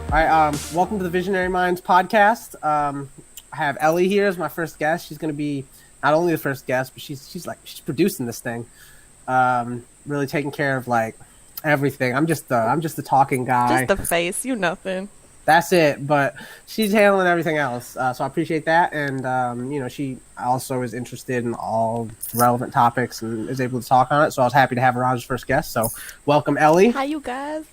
All right, welcome to the Visionary Minds podcast. I have Ellie here as my first guest. She's going to be not only the first guest, but she's producing this thing, really taking care of like everything. I'm just the talking guy. Just the face, you nothing. That's it. But she's handling everything else, so I appreciate that. And she also is interested in all relevant topics and is able to talk on it. So I was happy to have her on as first guest. So welcome, Ellie. Hi, you guys.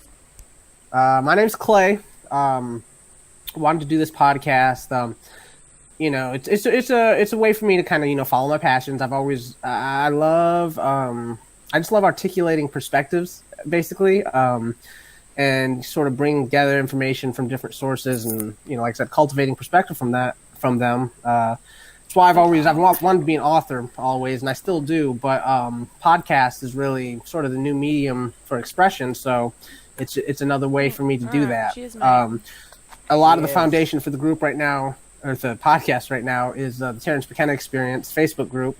My name's Clay. Wanted to do this podcast. It's a way for me to kind of follow my passions. I just love articulating perspectives, basically, and sort of bringing together information from different sources, and like I said, cultivating perspective from them. That's why I've wanted to be an author always, and I still do. But podcast is really sort of the new medium for expression. So it's another way for me to do that. A lot of the foundation for the group right now, or the podcast right now, is the Terrence McKenna Experience Facebook group,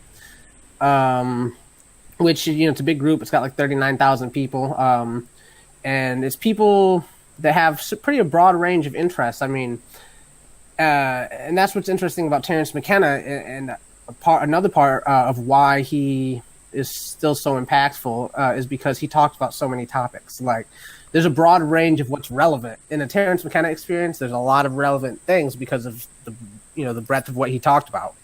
which it's a big group. It's got like 39,000 people, and it's people that have pretty a broad range of interests. I mean, and that's what's interesting about Terrence McKenna, and another part of why he is still so impactful is because he talks about so many topics. Like, there's a broad range of what's relevant in a Terrence McKenna Experience. There's a lot of relevant things because of the breadth of what he talked about,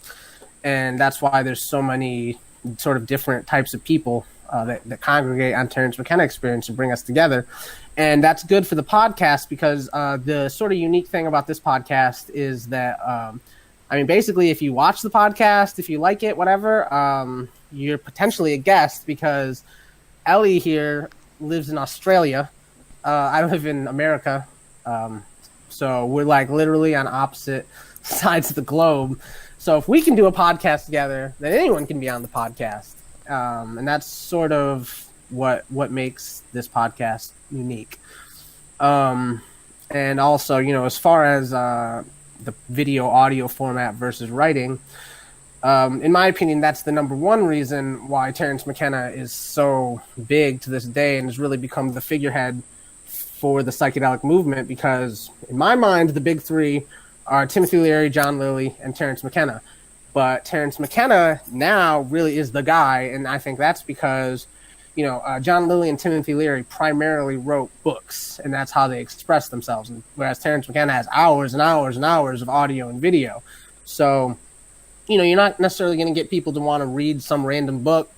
and that's why there's so many sort of different types of people that congregate on Terrence McKenna Experience and bring us together. And that's good for the podcast because the sort of unique thing about this podcast is that, basically, if you watch the podcast, if you like it, whatever, you're potentially a guest because Ellie here lives in Australia. I live in America. So we're like literally on opposite sides of the globe. So if we can do a podcast together, then anyone can be on the podcast. And that's sort of what makes this podcast unique. And also, as far as the video audio format versus writing, in my opinion, that's the number one reason why Terrence McKenna is so big to this day and has really become the figurehead for the psychedelic movement, because in my mind, the big three are Timothy Leary, John Lilly, and Terrence McKenna. But Terrence McKenna now really is the guy, and I think that's because, John Lilly and Timothy Leary primarily wrote books, and that's how they express themselves. And whereas Terrence McKenna has hours and hours and hours of audio and video. So, you're not necessarily going to get people to want to read some random book,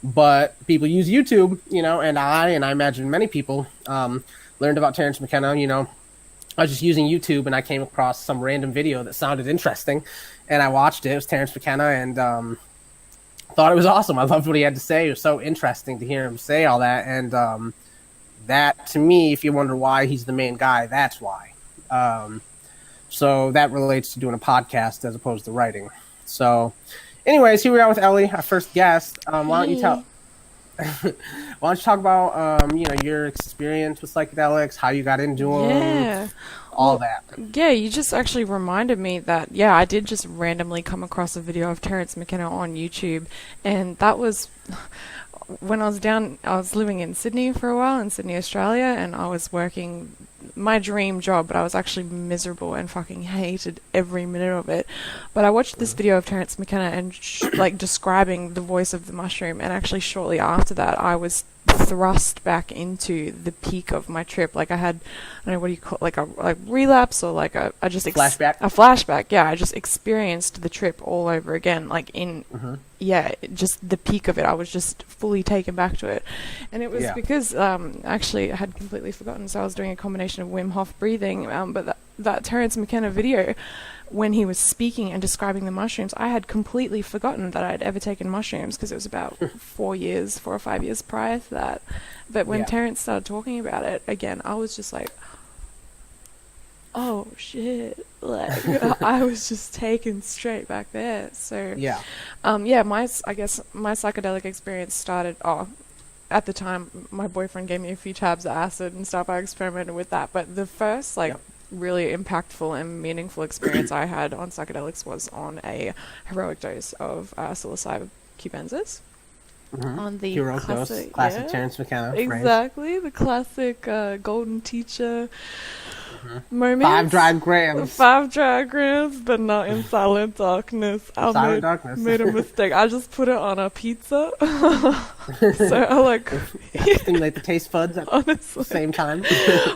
but people use YouTube, and I imagine many people learned about Terrence McKenna. I was just using YouTube and I came across some random video that sounded interesting, and I watched it. It was Terrence McKenna, and thought it was awesome. I loved what he had to say. It was so interesting to hear him say all that, and that, to me, if you wonder why he's the main guy, that's why. So that relates to doing a podcast as opposed to writing. So, anyways, here we are with Ellie, our first guest. Why don't you talk about your experience with psychedelics, how you got into them, all that. Yeah, you just actually reminded me that, I did just randomly come across a video of Terrence McKenna on YouTube, and that was when I was living in Sydney for a while, in Sydney, Australia, and I was working my dream job, but I was actually miserable and fucking hated every minute of it. But I watched this video of Terrence McKenna and describing the voice of the mushroom, and actually shortly after that I was thrust back into the peak of my trip. Like, I had, I don't know, what do you call it, like relapse, or like a flashback. Yeah, I just experienced the trip all over again, like in just the peak of it. I was just fully taken back to it, and it was because actually I had completely forgotten. So I was doing a combination of Wim Hof breathing, but that Terrence McKenna video, when he was speaking and describing the mushrooms, I had completely forgotten that I'd ever taken mushrooms, because it was about 4 or 5 years prior to that. But when Terrence started talking about it again, I was just like, oh shit, like I was just taken straight back there. So my psychedelic experience started at the time my boyfriend gave me a few tabs of acid and stuff. I experimented with that, but the first really impactful and meaningful experience I had on psychedelics was on a heroic dose of psilocybin cubensis. on the Heroic dose, classic Terrence McKenna phrase. Exactly, the classic golden teacher moment. 5 dried grams. 5 diagrams, but not in silent darkness. Silent darkness. Made a mistake. I just put it on a pizza. So I like stimulate the taste buds at the same time.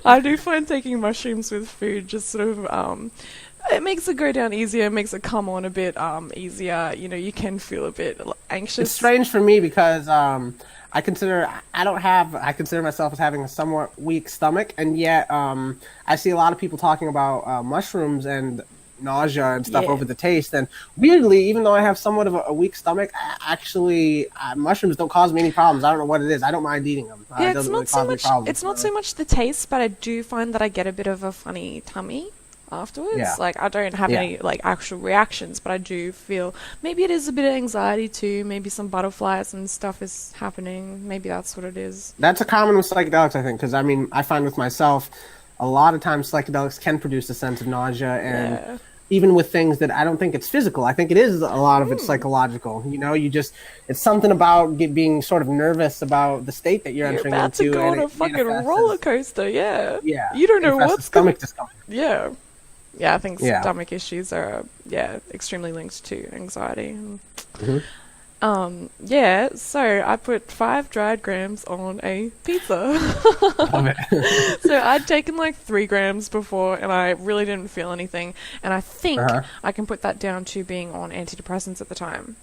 I do find taking mushrooms with food just sort of it makes it go down easier, it makes it come on a bit easier. You know, you can feel a bit anxious. It's strange for me because I consider myself as having a somewhat weak stomach, and yet I see a lot of people talking about mushrooms and nausea and stuff over the taste. And weirdly, even though I have somewhat of a weak stomach, actually mushrooms don't cause me any problems. I don't know what it is. I don't mind eating them. Yeah, it's not so much. It's not so much the taste, but I do find that I get a bit of a funny tummy afterwards. Like, I don't have any like actual reactions, but I do feel maybe it is a bit of anxiety too. Maybe some butterflies and stuff is happening. Maybe that's what it is. That's a common with psychedelics, I think, because I mean, I find with myself, a lot of times psychedelics can produce a sense of nausea, and even with things that I don't think it's physical. I think it is a lot of it's psychological. You know, it's something about being sort of nervous about the state that you're entering about into. To go on a fucking roller coaster, Yeah. You don't know what's stomach discomfort. Yeah. Yeah, I think stomach issues are extremely linked to anxiety. So I put 5 dried grams on a pizza. Love it. So I'd taken like 3 grams before, and I really didn't feel anything. And I think I can put that down to being on antidepressants at the time.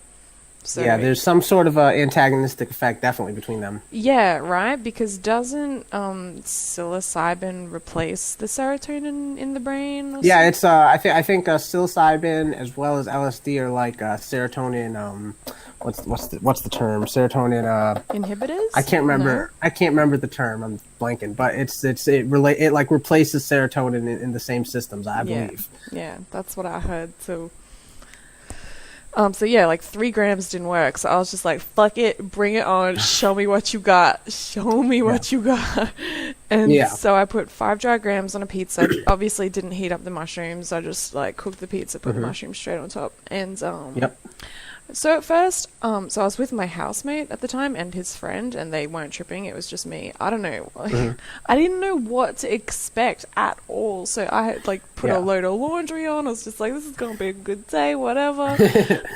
So yeah, there's some sort of antagonistic effect definitely between them. Yeah, right? Because doesn't psilocybin replace the serotonin in the brain? Yeah, it's I think psilocybin as well as LSD are like serotonin. What's the term? Serotonin inhibitors? I can't remember. No? I can't remember the term. I'm blanking, but it like replaces serotonin in the same systems, I believe. Yeah, that's what I heard. So yeah, like 3 grams didn't work. So I was just like, fuck it, bring it on. Show me what you got. Show me what you got. And so I put 5 dry grams on a pizza. Obviously didn't heat up the mushrooms. I just like cooked the pizza, put the mushrooms straight on top. And so at first, so I was with my housemate at the time and his friend, and they weren't tripping. It was just me. I don't know. I didn't know what to expect at all. So I had like put a load of laundry on. I was just like, this is going to be a good day, whatever.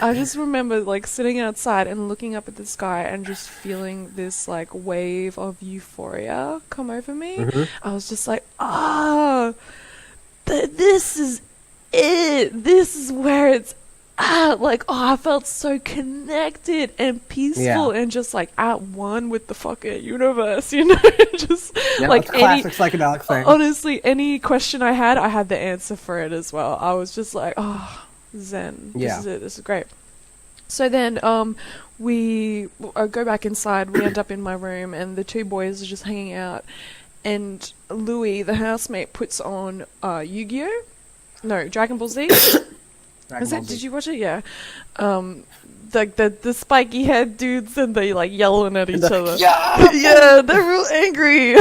I just remember like sitting outside and looking up at the sky and just feeling this like wave of euphoria come over me. I was just like, this is it. This is where it's I felt so connected and peaceful and just like at one with the fucking universe, you know. Just like it's a classic psychedelic thing. Honestly, any question I had the answer for it as well. I was just like, zen. This is it. This is great. So then we go back inside. We end up in my room, and the 2 boys are just hanging out. And Louis, the housemate, puts on Yu-Gi-Oh! No, Dragon Ball Z. Did you watch it? Yeah. Like the spiky head dudes, and they like yelling at each other. Yeah, they're real angry.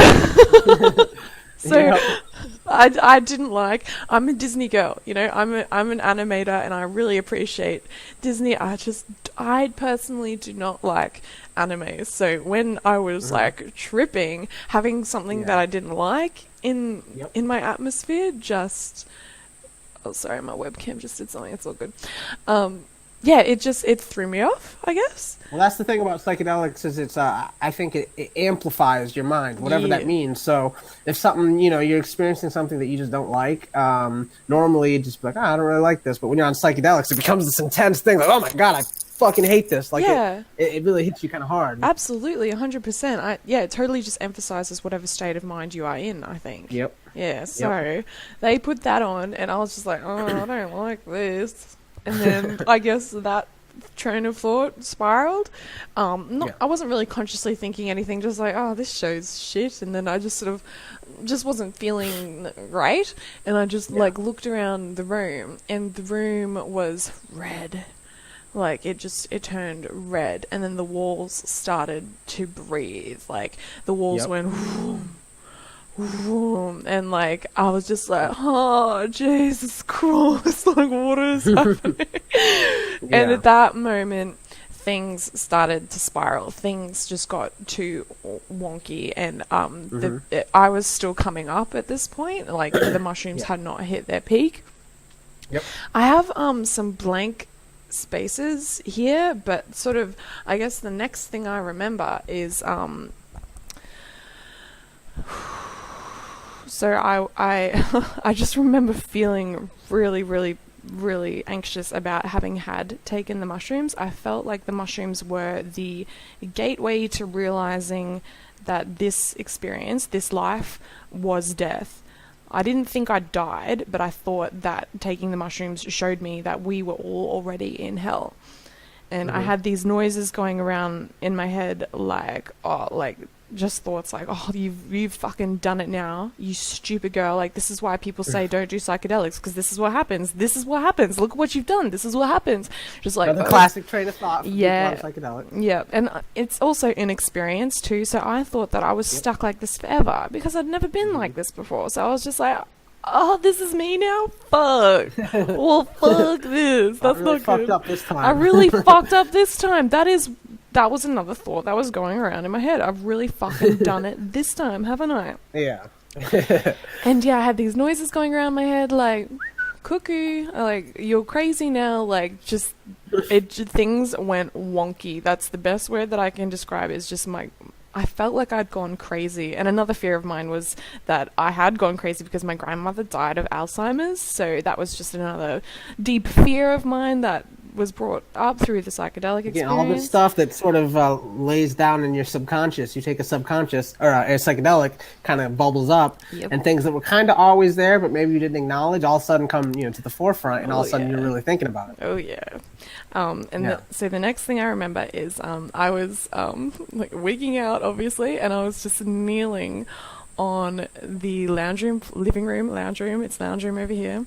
So I didn't like. I'm a Disney girl, you know. I'm an animator, and I really appreciate Disney. I personally do not like anime. So when I was like tripping, having something that I didn't like in my atmosphere just. Oh, sorry, my webcam just did something. It's all good. It threw me off, I guess. Well, that's the thing about psychedelics is it's I think it amplifies your mind, whatever that means. So if something, you know, you're experiencing something that you just don't like, normally you just be like, I don't really like this. But when you're on psychedelics, it becomes this intense thing. Like, oh my God, I fucking hate this. Like, it really hits you kind of hard. Absolutely, 100%. It totally just emphasizes whatever state of mind you are in, I think. Yep. Yeah, so they put that on, and I was just like, I don't like this. And then I guess that train of thought spiraled. I wasn't really consciously thinking anything, just like, this show's shit. And then I just sort of just wasn't feeling right. And I just like looked around the room, and the room was red. Like it turned red, and then the walls started to breathe. Like the walls went whoom, whoom, and like I was just like, oh Jesus Christ, like what is happening? And at that moment, things started to spiral. Things just got too wonky, and I was still coming up at this point. Like the mushrooms had not hit their peak. Yep. I have some blank spaces here, but sort of, I guess the next thing I remember is so I just remember feeling really, really, really anxious about having had taken the mushrooms. I felt like the mushrooms were the gateway to realizing that this experience, this life, was death. I didn't think I died, but I thought that taking the mushrooms showed me that we were all already in hell. And I had these noises going around in my head, like, just thoughts like, oh, you've fucking done it now, you stupid girl. Like, this is why people say don't do psychedelics, because this is what happens. This is what happens. Look what you've done. This is what happens. Just like the classic train of thought for people on psychedelics. Yeah, and it's also inexperience too. So I thought that I was stuck like this forever because I'd never been like this before. So I was just like, oh, this is me now? Fuck. Well, fuck this. That's really not fucked good. up this time. I really fucked up this time. That was another thought that was going around in my head. I've really fucking done it this time, haven't I? Yeah. And yeah, I had these noises going around my head, like, cuckoo, like, you're crazy now, like, just, things went wonky. That's the best word that I can describe, is just I felt like I'd gone crazy. And another fear of mine was that I had gone crazy because my grandmother died of Alzheimer's. So that was just another deep fear of mine that was brought up through the psychedelic experience. Again, all this stuff that sort of lays down in your subconscious. You take a subconscious or a psychedelic, kind of bubbles up, and things that were kind of always there, but maybe you didn't acknowledge, all of a sudden come to the forefront, and all of a sudden you're really thinking about it. Oh yeah. So the next thing I remember is I was like wigging out, obviously, and I was just kneeling on the lounge room, lounge room. It's lounge room over here.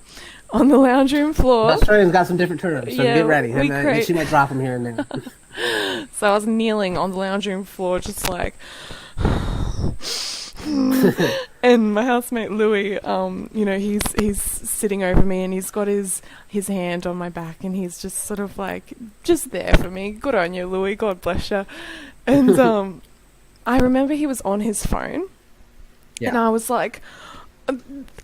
On the lounge room floor. Australians got some different terms, so get ready. She might drop them here and there. So I was kneeling on the lounge room floor, just like, and my housemate Louis, he's sitting over me, and he's got his hand on my back, and he's just sort of like just there for me. Good on you, Louis. God bless you. And I remember he was on his phone, and I was like,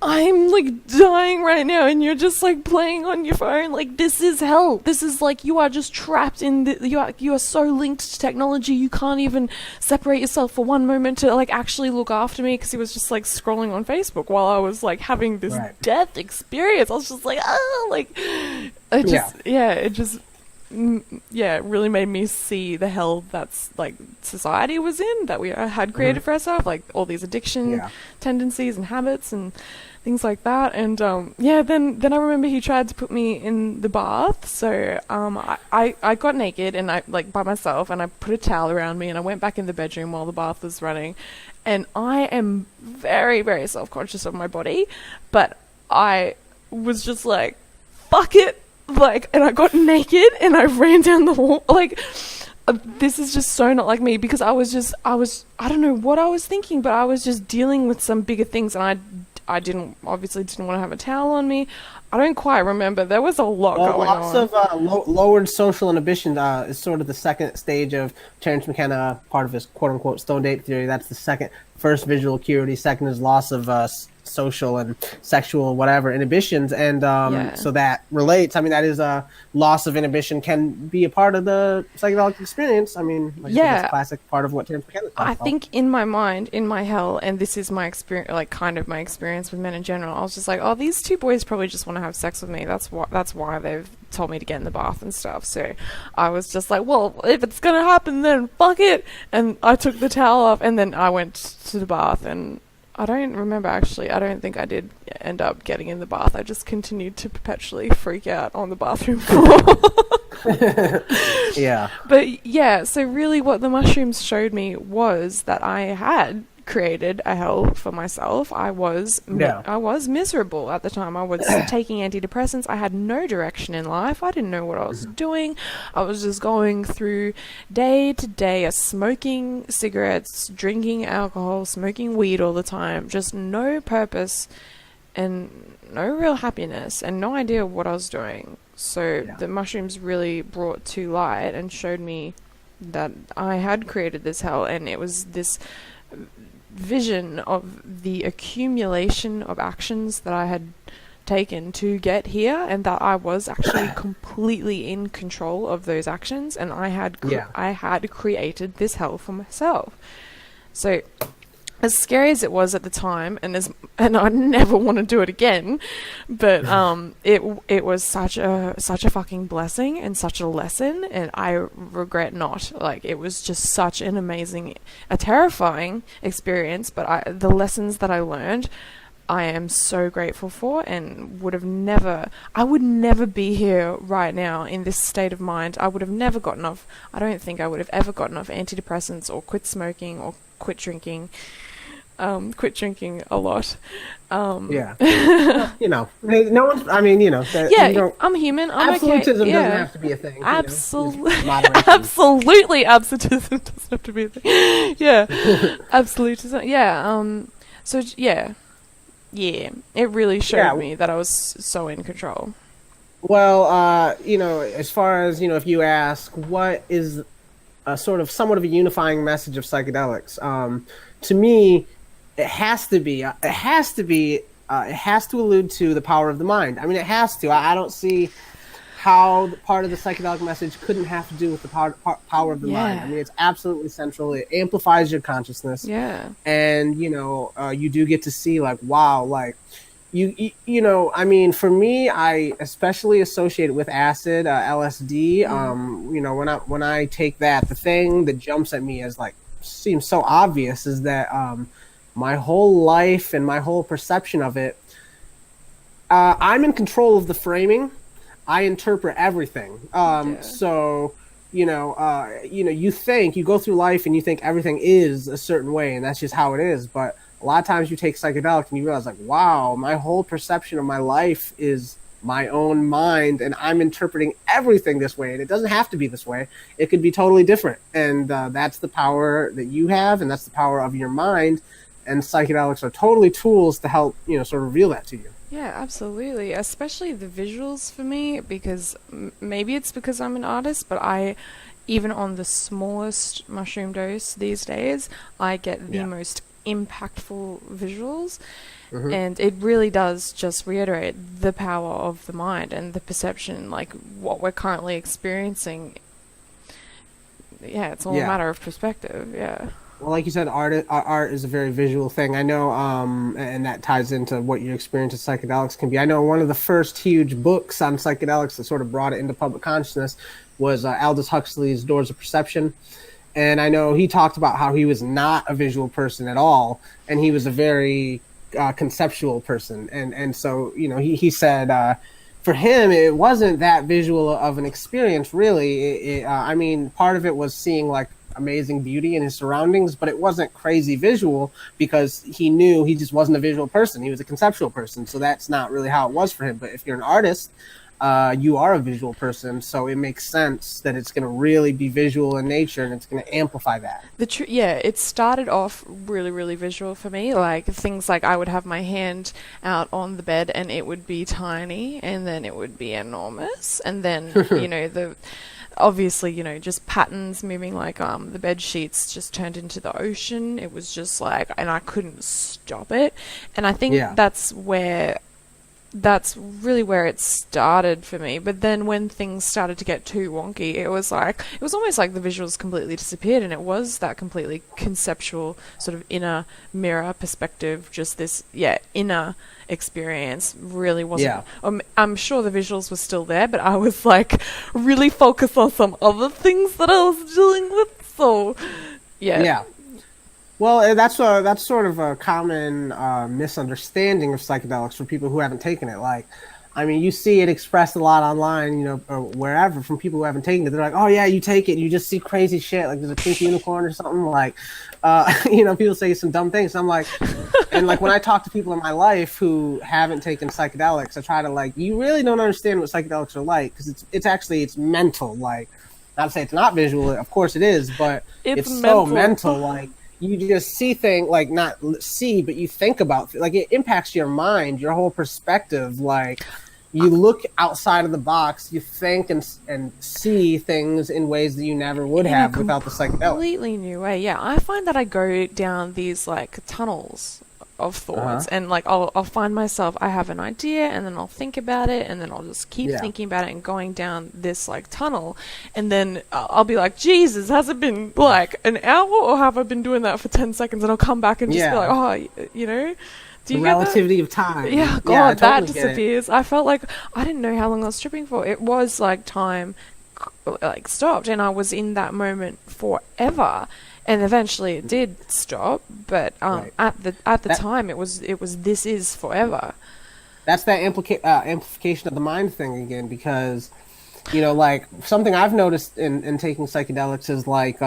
I'm like dying right now, and you're just like playing on your phone. Like, this is hell. This is like, you are just trapped in you are so linked to technology, you can't even separate yourself for one moment to like actually look after me, because he was just like scrolling on Facebook while I was like having this death experience. I was just like, it really made me see the hell that's like society was in, that we had created for ourselves, like all these addiction tendencies and habits and things like that. And then I remember he tried to put me in the bath. So I got naked, and I like by myself, and I put a towel around me, and I went back in the bedroom while the bath was running. And I am very, very self-conscious of my body, but I was just like, fuck it. Like, and I got naked and I ran down the hall. Like, this is just so not like me, because I don't know what I was thinking, but I was just dealing with some bigger things, and I obviously didn't want to have a towel on me. I don't quite remember. There was a lot going on. Lots of lowered social inhibition is sort of the second stage of Terence McKenna, part of his quote-unquote stone date theory. That's the second. First, visual acuity. Second is loss of social and sexual whatever inhibitions, and so that relates. I mean, that is a loss of inhibition can be a part of the psychedelic experience. I mean, it's a classic part of what Terence McKenna talks about. I think in my mind, in my hell, and this is my experience, like kind of my experience with men in general, I was just like, oh, these two boys probably just want to have sex with me. That's why they've told me to get in the bath and stuff. So I was just like, well, if it's gonna happen, then fuck it. And I took the towel off, and then I went to the bath, and I don't remember, actually. I don't think I did end up getting in the bath. I just continued to perpetually freak out on the bathroom floor. Yeah. But yeah, so really what the mushrooms showed me was that I had created a hell for myself. I was miserable at the time. I was taking antidepressants. I had no direction in life. I didn't know what I was doing. I was just going through day to day, smoking cigarettes, drinking alcohol, smoking weed all the time. Just no purpose and no real happiness, and no idea what I was doing. So Yeah. the mushrooms really brought to light and showed me that I had created this hell, and it was this vision of the accumulation of actions that I had taken to get here, and that I was actually completely in control of those actions, and Yeah. I had created this hell for myself. So as scary as it was at the time, and I never want to do it again, but it was such a fucking blessing and such a lesson, and I regret not. Like, it was just such an amazing, a terrifying experience, but the lessons that I learned, I am so grateful for, and I would never be here right now in this state of mind. I would have never gotten off, I don't think I would have ever gotten off antidepressants or quit smoking or quit drinking. Quit drinking a lot. Yeah. Well, no one. I mean, Yeah, I'm human. I'm absolutism okay. doesn't have to be a thing. Absolutely, Moderation. absolutism doesn't have to be a thing. Yeah, absolutism. Yeah. So yeah, it really showed me that I was so in control. Well, as far as if you ask what is a sort of somewhat of a unifying message of psychedelics, to me, it has to allude to the power of the mind. I mean, it has to. I don't see how part of the psychedelic message couldn't have to do with the power of the mind. I mean, it's absolutely central. It amplifies your consciousness. Yeah. And, you do get to see, like, wow, like, I mean, for me, I especially associate it with acid, LSD. When I take that, the thing that jumps at me as, like, seems so obvious is that my whole life and my whole perception of it, I'm in control of the framing. I interpret everything. So you go through life and you think everything is a certain way, and that's just how it is. But a lot of times you take psychedelics and you realize, like, wow, my whole perception of my life is my own mind, and I'm interpreting everything this way, and it doesn't have to be this way. It could be totally different, and that's the power that you have, and that's the power of your mind, and psychedelics are totally tools to help sort of reveal that to you. Yeah, absolutely. Especially the visuals for me, because maybe it's because I'm an artist, but even on the smallest mushroom dose these days, I get the most impactful visuals. Mm-hmm. And it really does just reiterate the power of the mind and the perception, like what we're currently experiencing. Yeah, it's all a matter of perspective. Yeah. Well, like you said, art is a very visual thing. I know, and that ties into what your experience with psychedelics can be. I know one of the first huge books on psychedelics that sort of brought it into public consciousness was Aldous Huxley's Doors of Perception. And I know he talked about how he was not a visual person at all, and he was a very conceptual person. And so, he said for him, it wasn't that visual of an experience, really. I mean, part of it was seeing, like, amazing beauty in his surroundings, but it wasn't crazy visual because he knew he just wasn't a visual person. He was a conceptual person. So that's not really how it was for him. But if you're an artist, you are a visual person. So it makes sense that it's going to really be visual in nature, and it's going to amplify that. It started off really, really visual for me. Like, things like I would have my hand out on the bed and it would be tiny, and then it would be enormous. And then, obviously, just patterns moving, like the bed sheets just turned into the ocean. It was just like, and I couldn't stop it. And I think that's really where it started for me. But then when things started to get too wonky, it was almost like the visuals completely disappeared, and it was that completely conceptual sort of inner mirror perspective, just this inner experience. Really wasn't I'm sure the visuals were still there, but I was like really focused on some other things that I was dealing with. So well, that's sort of a common misunderstanding of psychedelics for people who haven't taken it. Like, I mean, you see it expressed a lot online, or wherever, from people who haven't taken it. They're like, oh yeah, you take it, you just see crazy shit, like there's a pink unicorn or something. Like, people say some dumb things. I'm like, and like when I talk to people in my life who haven't taken psychedelics, I try to, like, you really don't understand what psychedelics are like, because it's mental. Like, not to say it's not visual, of course it is, but it's so mental. Like, you just see things, like, not see, but you think about, like, it impacts your mind, your whole perspective. Like, You look outside of the box, you think and see things in ways that you never would In a have without the psychedelic. completely new way. Yeah, I find that I go down these like tunnels of Uh-huh. thoughts, and like I'll find myself, I have an idea, and then I'll think about it, and then I'll just keep Yeah. thinking about it and going down this like tunnel, and then I'll be like, Jesus, has it been like an hour, or have I been doing that for 10 seconds? And I'll come back and just be like, Yeah. oh, you know. Do The you get that? relativity of time. Yeah, God, Yeah, I that totally get it. disappears. I felt like I didn't know how long I was tripping for. It was like time like stopped, and I was in that moment forever. And eventually it did stop, but Right. at the That time it was this is forever. that's that amplification of the mind thing again, because like something I've noticed in taking psychedelics is like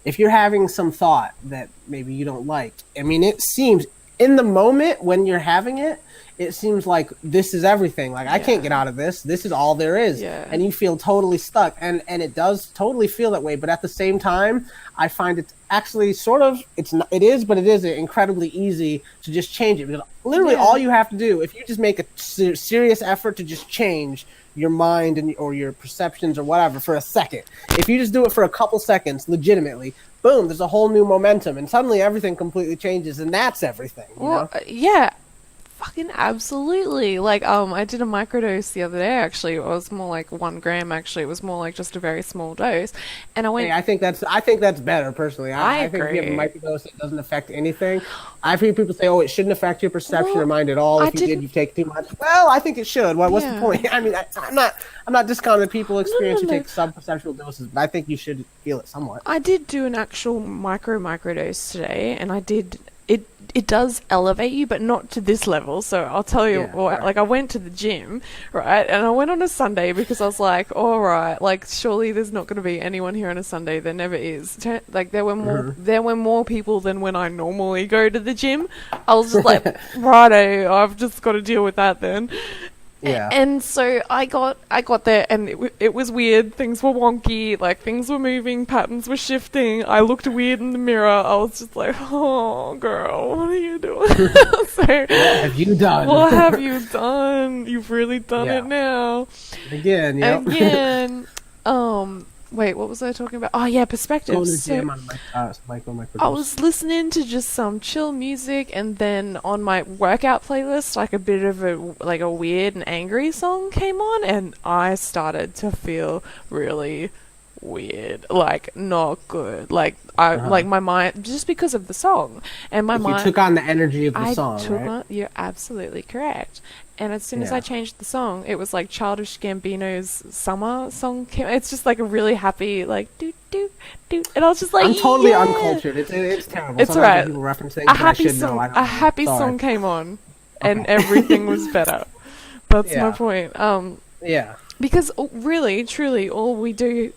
if you're having some thought that maybe you don't like, I mean, it seems in the moment when you're having it, it seems like this is everything. Like I can't Yeah. get out of this. This is all there is, Yeah. and you feel totally stuck. And it does totally feel that way. But at the same time, I find it actually sort of it is, but it isn't incredibly easy to just change it. Because literally, Yeah. all you have to do, if you just make a serious effort to just change your mind or your perceptions or whatever for a second, if you just do it for a couple seconds, legitimately, boom, there's a whole new momentum, and suddenly everything completely changes, and that's everything. Well, yeah, fucking absolutely. Like, I did a microdose the other day, actually. It was more like 1 gram, actually. It was more like just a very small dose. And I went, Hey, I think that's better personally. I I think if you have a agree. microdose, it doesn't affect anything. I've heard people say, "Oh, it shouldn't affect your perception Well, or mind at all. I If you did, didn't, you take too much." Well, I think it should. What's the yeah. point? I mean, I'm not discounting people No, experience no, who no. take sub-perceptual doses, but I think you should feel it somewhat. I did do an actual microdose today, and I did it. It does elevate you, but not to this level. So I'll tell you Yeah, what. right. Like I went to the gym, right, and I went on a Sunday because I was like, all right, like surely there's not going to be anyone here on a Sunday. There never is. Like there were more people than when I normally go to the gym. I was just like, righto, I've just got to deal with that then. Yeah. And so I got there, and it was weird. Things were wonky, like things were moving, patterns were shifting. I looked weird in the mirror. I was just like, "Oh, girl, what are you doing?" So, What have you done? what have you done? You've really done Yeah. it now. Again, yep. Again. Wait, what was I talking about? Oh yeah, Going perspective. to the So gym on microdose. I was listening to just some chill music, and then on my workout playlist, like a bit of a weird and angry song came on, and I started to feel really weird, like not good. Like like my mind, just because of the song, and my You mind. took on the energy of the I song, took right? on, you're absolutely correct. And as soon as Yeah. I changed the song, it was like Childish Gambino's Summer song came. It's just like a really happy, like doot doot doot, and I was just like, I'm totally yeah! uncultured. It's terrible. It's Sometimes alright. when people reference things A that I happy should song, know. I don't a know. happy Sorry. song came on, and Okay. everything was better. That's my Yeah. point. Yeah. Because really, truly, all we do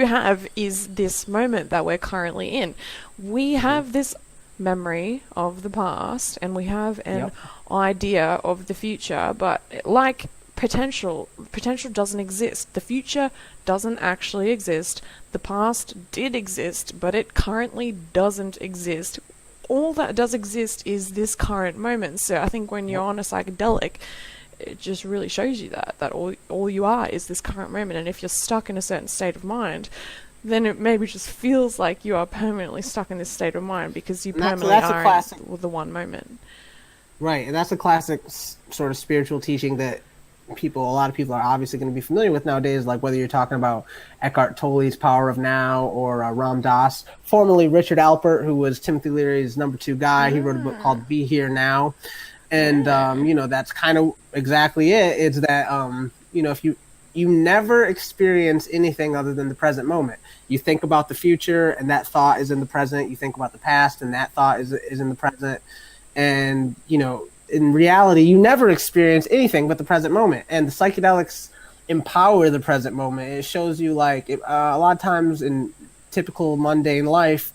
have is this moment that we're currently in. We have this memory of the past, and we have an Yep. idea of the future, but like potential doesn't exist. The future doesn't actually exist. The past did exist, but it currently doesn't exist. All that does exist is this current moment. So I think when you're on a psychedelic, it just really shows you that all you are is this current moment. And if you're stuck in a certain state of mind, then it maybe just feels like you are permanently stuck in this state of mind because you And that's- permanently that's a are classic- in the one moment. Right, and that's a classic sort of spiritual teaching that a lot of people are obviously going to be familiar with nowadays, like whether you're talking about Eckhart Tolle's Power of Now or Ram Dass, formerly Richard Alpert, who was Timothy Leary's #2 guy. He wrote a book called Be Here Now. And, that's kind of exactly it. It's that, if you never experience anything other than the present moment. You think about the future, and that thought is in the present. You think about the past, and that thought is in the present. And, in reality, you never experience anything but the present moment. And the psychedelics empower the present moment. It shows you, like, a lot of times in typical mundane life,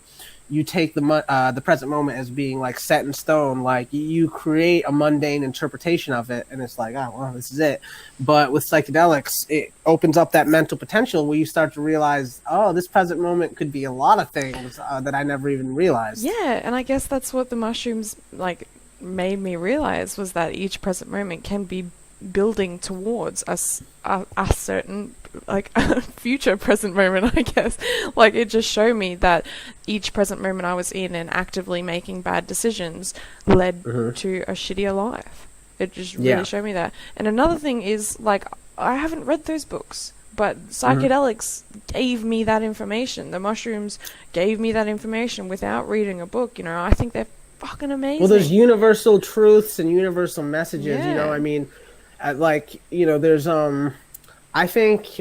you take the present moment as being like set in stone. Like you create a mundane interpretation of it, and it's like, oh well, this is it. But with psychedelics, it opens up that mental potential where you start to realize, oh, this present moment could be a lot of things that I never even realized. Yeah, and I guess that's what the mushrooms like made me realize, was that each present moment can be building towards a certain, like, future present moment, I guess. Like, it just showed me that each present moment I was in and actively making bad decisions led to a shittier life. It just really showed me that. And another thing is, like, I haven't read those books, but psychedelics gave me that information. The mushrooms gave me that information without reading a book. You know, I think they're fucking amazing. Well, there's universal truths and universal messages. You know, I mean, like, you know, there's I think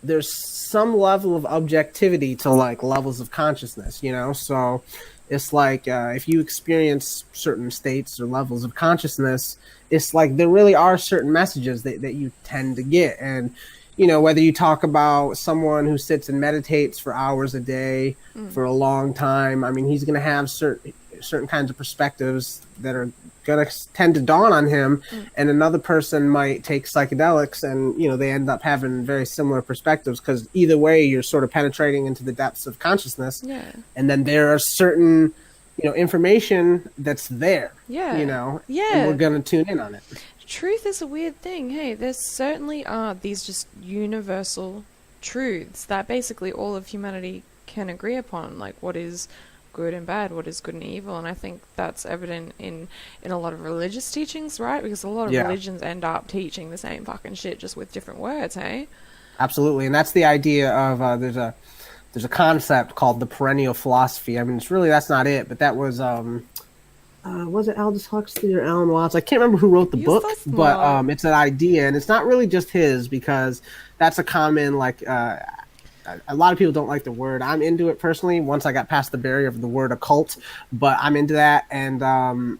there's some level of objectivity to, like, levels of consciousness. You know, so it's like if you experience certain states or levels of consciousness, it's like there really are certain messages that you tend to get. And, you know, whether you talk about someone who sits and meditates for hours a day for a long time, I mean, he's going to have certain kinds of perspectives that are going to tend to dawn on him. And another person might take psychedelics and, you know, they end up having very similar perspectives, because either way you're sort of penetrating into the depths of consciousness. And then there are certain, you know, information that's there, you know, and we're going to tune in on it. Truth is a weird thing. Hey, there certainly are these just universal truths that basically all of humanity can agree upon, like what is good and bad, what is good and evil. And I think that's evident in a lot of religious teachings, right? Because a lot of religions end up teaching the same fucking shit, just with different words, hey? Absolutely. And that's the idea of there's a concept called the perennial philosophy. I mean, it's really, that's not it, but that was was it Aldous Huxley or Alan Watts? I can't remember who wrote the book, but it's an idea, and it's not really just his, because that's a common, like, a lot of people don't like the word. I'm into it personally once I got past the barrier of the word occult, but I'm into that. And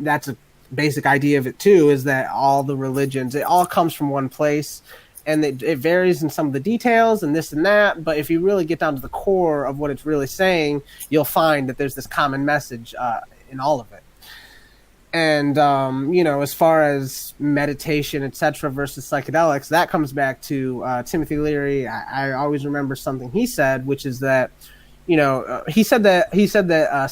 that's a basic idea of it too, is that all the religions, it all comes from one place, and it varies in some of the details and this and that. But if you really get down to the core of what it's really saying, you'll find that there's this common message in all of it. And, you know, as far as meditation, etc., versus psychedelics, that comes back to Timothy Leary. I always remember something he said, which is that, you know, he said that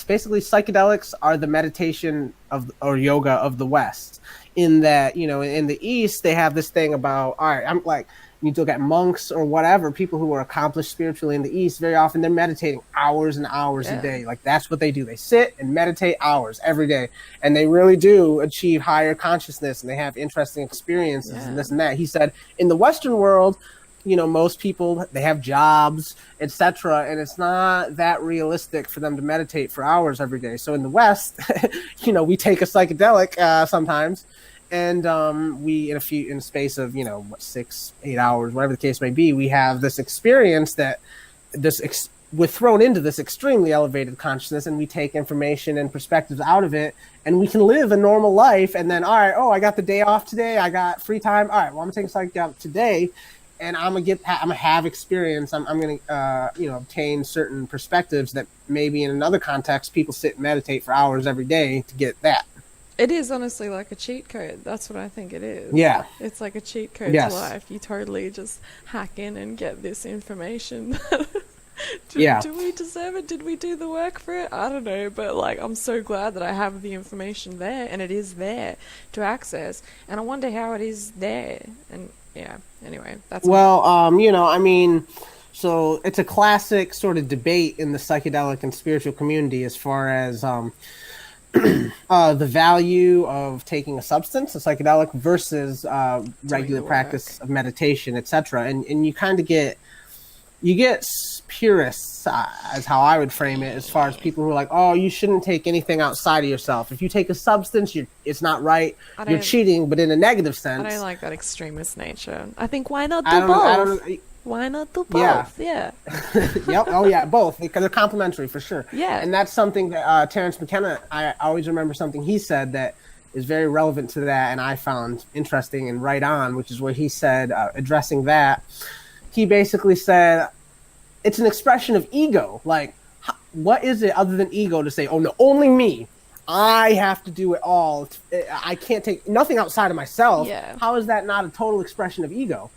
basically psychedelics are the meditation or yoga of the West. In that, you know, in the East, they have this thing about, all right, I'm like, you look at monks or whatever, people who are accomplished spiritually in the East, very often they're meditating hours and hours a day. Like, that's what they do. They sit and meditate hours every day. And they really do achieve higher consciousness, and they have interesting experiences and this and that. He said, in the Western world, you know, most people, they have jobs, etc., and it's not that realistic for them to meditate for hours every day. So in the West, you know, we take a psychedelic sometimes, and we, in a space of, you know, 6-8 hours, whatever the case may be, we have this experience that we're thrown into this extremely elevated consciousness, and we take information and perspectives out of it, and we can live a normal life. And then, all right, I got the day off today, I got free time, all right, well, I'm gonna take a psychedelic today, and I'm gonna have experience. I'm gonna you know, obtain certain perspectives that maybe in another context people sit and meditate for hours every day to get that. It is honestly like a cheat code. That's what I think it is. Yeah. It's like a cheat code to life. You totally just hack in and get this information. Do we deserve it? Did we do the work for it? I don't know. But, like, I'm so glad that I have the information there, and it is there to access. And I wonder how it is there. And, yeah, anyway. That's you know, I mean, so it's a classic sort of debate in the psychedelic and spiritual community as far as the value of taking a substance, a psychedelic, versus regular practice of meditation, etc. And you kind of get purists, as how I would frame it, as far as people who are like, oh, you shouldn't take anything outside of yourself. If you take a substance, it's not right. You're cheating, but in a negative sense. I don't like that extremist nature. I think, why not do both? Why not do both? Yeah. Yep. Oh, yeah, both, because they're complementary for sure. Yeah. And that's something that Terence McKenna, I always remember something he said that is very relevant to that, and I found interesting and right on, which is where he said, addressing that, he basically said, it's an expression of ego. Like, what is it other than ego to say, oh, no, only me. I have to do it all. I can't take nothing outside of myself. Yeah. How is that not a total expression of ego?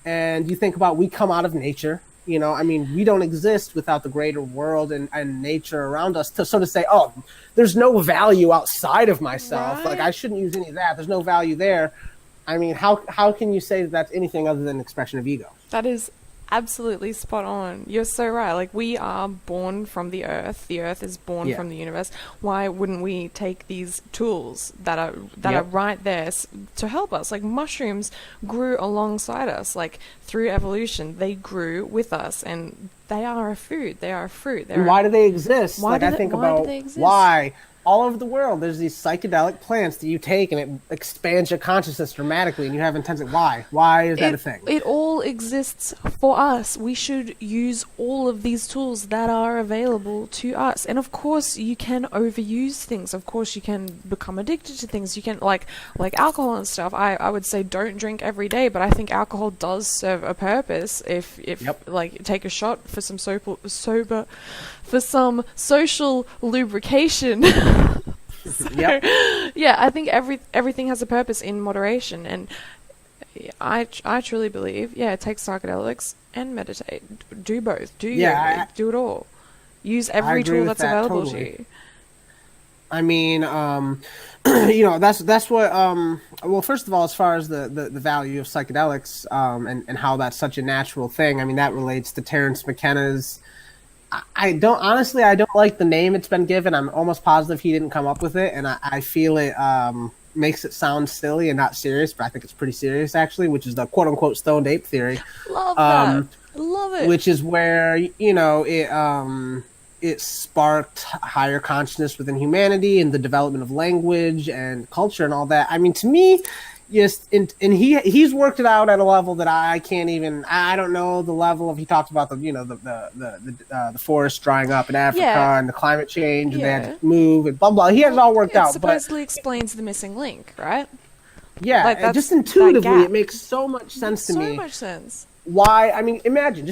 And you think about, we come out of nature, you know, I mean, we don't exist without the greater world and nature around us to sort of say, oh, there's no value outside of myself. Right. Like, I shouldn't use any of that. There's no value there. I mean, how can you say that that's anything other than expression of ego? That is absolutely spot on. You're so right. Like, we are born from the earth. The earth is born Yeah. from the universe. Why wouldn't we take these tools that are Yep. right there to help us? Like, mushrooms grew alongside us. Like, through evolution, they grew with us, and they are a food. They are a fruit. And why do they exist? Why Like, do I they- think why do about they exist? why all over the world there's these psychedelic plants that you take and it expands your consciousness dramatically, and you have intensive. Why is that a thing? It all exists for us. We should use all of these tools that are available to us. And of course, you can overuse things. Of course, you can become addicted to things. You can, like alcohol and stuff. I would say don't drink every day, but I think alcohol does serve a purpose. If Yep. like, take a shot for some for some social lubrication. Yep. Yeah, I think everything has a purpose in moderation, and I truly believe, take psychedelics and meditate. Do both. Do Yeah, yoga. Do it all. Use I every agree tool with that's that available totally. to you. I mean, that's what. Well, first of all, as far as the value of psychedelics, and how that's such a natural thing. I mean, that relates to Terence McKenna's. I don't like the name it's been given. I'm almost positive he didn't come up with it, and I feel it makes it sound silly and not serious, but I think it's pretty serious actually, which is the quote unquote stoned ape theory. Love that. Love it. Which is where it sparked higher consciousness within humanity and the development of language and culture and all that. I mean, to me, just and he's worked it out at a level that I can't even. I don't know the level of. He talks about the forest drying up in Africa and the climate change and they had to move and blah blah. He has it all worked out. Supposedly explains the missing link, right? Yeah, Like, just intuitively, that gap. it makes so much sense to me. So much sense. Why? I mean, imagine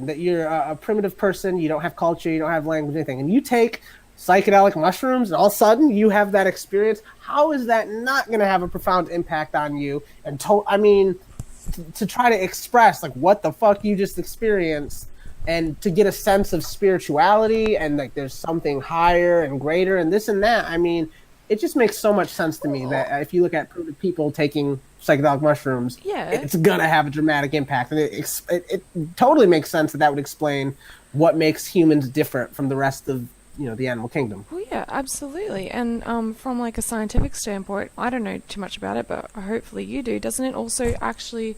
that you're a primitive person, you don't have culture, you don't have language, anything, and you take psychedelic mushrooms, and all of a sudden you have that experience. How is that not going to have a profound impact on you? And to try to express like what the fuck you just experienced, and to get a sense of spirituality and like there's something higher and greater and this and that. I mean, it just makes so much sense to me that if you look at primitive people taking psychedelic mushrooms, it's gonna have a dramatic impact, and it totally makes sense that would explain what makes humans different from the rest of the animal kingdom. Well, yeah, absolutely. And from like a scientific standpoint, I don't know too much about it, but hopefully you do. Doesn't it also actually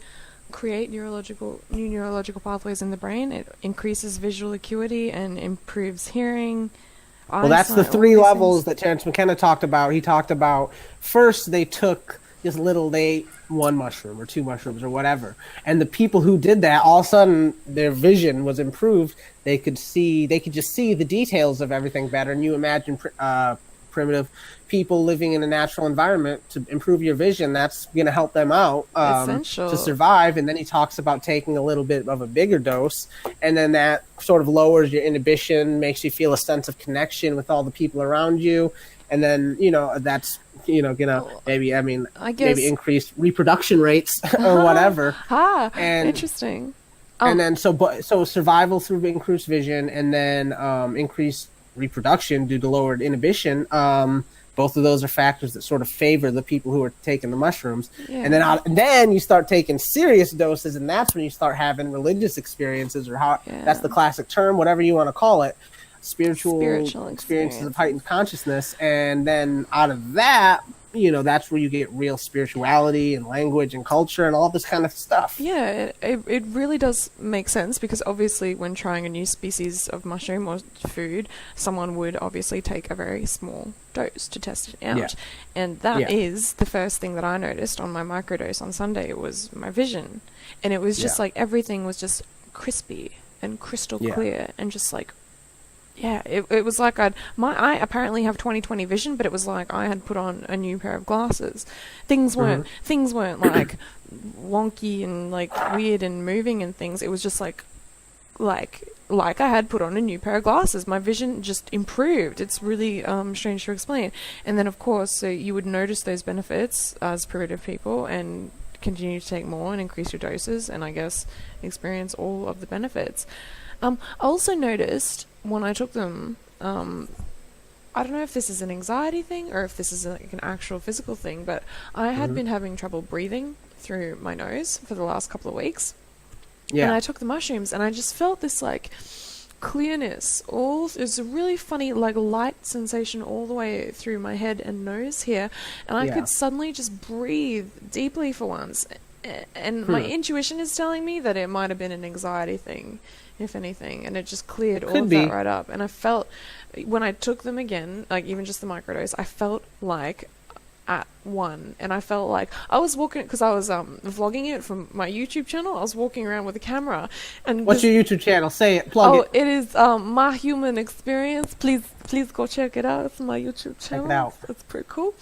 create new neurological pathways in the brain? It increases visual acuity and improves hearing. Well, that's the three levels that Terence McKenna talked about. He talked about first they took they ate one mushroom or two mushrooms or whatever, and the people who did that, all of a sudden their vision was improved. They could just see the details of everything better. And you imagine primitive people living in a natural environment, to improve your vision, that's going to help them out to survive. And then he talks about taking a little bit of a bigger dose, and then that sort of lowers your inhibition, makes you feel a sense of connection with all the people around you, and then that's maybe maybe increase reproduction rates or whatever. And interesting. And then so survival through increased vision, and then increased reproduction due to lowered inhibition. Both of those are factors that sort of favor the people who are taking the mushrooms. Yeah. And then you start taking serious doses, and that's when you start having religious experiences, or that's the classic term, whatever you want to call it, spiritual experiences of heightened consciousness. And then out of that, that's where you get real spirituality and language and culture and all this kind of stuff. Yeah, it really does make sense, because obviously when trying a new species of mushroom or food, someone would obviously take a very small dose to test it out. Yeah. And that is the first thing that I noticed on my microdose on Sunday, was my vision. And it was just like everything was just crispy and crystal clear, and just like, it was like I apparently have 20/20 vision, but it was like I had put on a new pair of glasses. Things weren't like wonky and like weird and moving and things. It was just like I had put on a new pair of glasses. My vision just improved. It's really strange to explain. And then of course, so you would notice those benefits as primitive people and continue to take more and increase your doses, and I guess experience all of the benefits. I also noticed when I took them, I don't know if this is an anxiety thing or if this is like an actual physical thing, but I had been having trouble breathing through my nose for the last couple of weeks. Yeah. And I took the mushrooms and I just felt this like clearness. It's a really funny like light sensation all the way through my head and nose here, and I could suddenly just breathe deeply for once. And my intuition is telling me that it might have been an anxiety thing, if anything, and it just cleared all of that right up. And I felt, when I took them again, like even just the microdose, I felt like at one, and I felt like I was walking, because I was vlogging it from my YouTube channel. I was walking around with a camera. And what's your YouTube channel? Say it. Plug it. It is My Human Experience. Please go check it out. It's my YouTube channel. Check it out. It's pretty cool.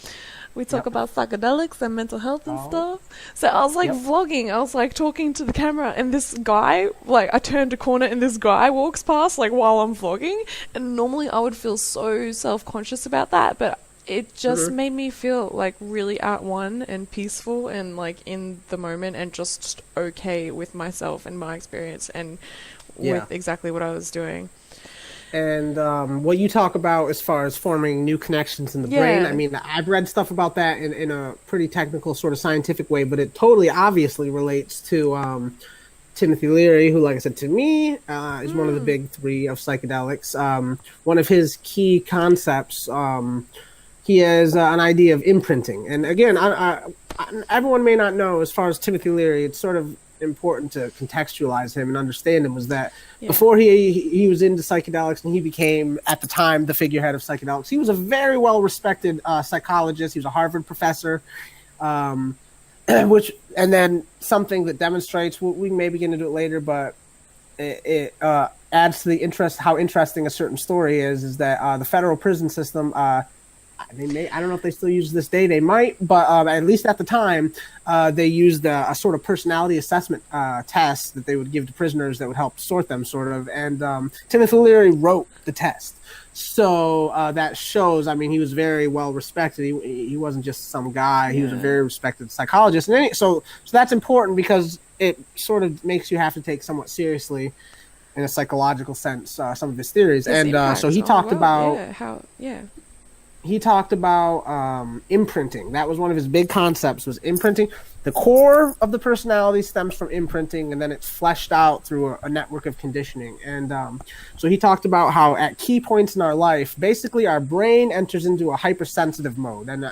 We talk about psychedelics and mental health and stuff. So I was like vlogging. I was like talking to the camera, and this guy, like I turned a corner and this guy walks past like while I'm vlogging. And normally I would feel so self-conscious about that, but it just made me feel like really at one and peaceful and like in the moment and just okay with myself and my experience and with exactly what I was doing. And what you talk about as far as forming new connections in the brain, I mean, I've read stuff about that in a pretty technical sort of scientific way, but it totally obviously relates to Timothy Leary, who, like I said, to me, is one of the big three of psychedelics. One of his key concepts, he has an idea of imprinting. And again, everyone may not know, as far as Timothy Leary, it's sort of important to contextualize him and understand him, was that before he was into psychedelics and he became, at the time, the figurehead of psychedelics, he was a very well-respected psychologist. He was a Harvard professor, and then something that demonstrates, we may begin to do it later, but it adds to the interest, how interesting a certain story is that the federal prison system, I don't know if they still use this day. They might, but at least at the time, they used a sort of personality assessment test that they would give to prisoners that would help sort them, sort of. And Timothy Leary wrote the test, so that shows. I mean, he was very well respected. He wasn't just some guy. He was a very respected psychologist. And so that's important because it sort of makes you have to take somewhat seriously, in a psychological sense, some of his theories. And so he talked about he talked about imprinting. That was one of his big concepts, was imprinting. The core of the personality stems from imprinting, and then it's fleshed out through a network of conditioning. And so he talked about how at key points in our life, basically our brain enters into a hypersensitive mode. And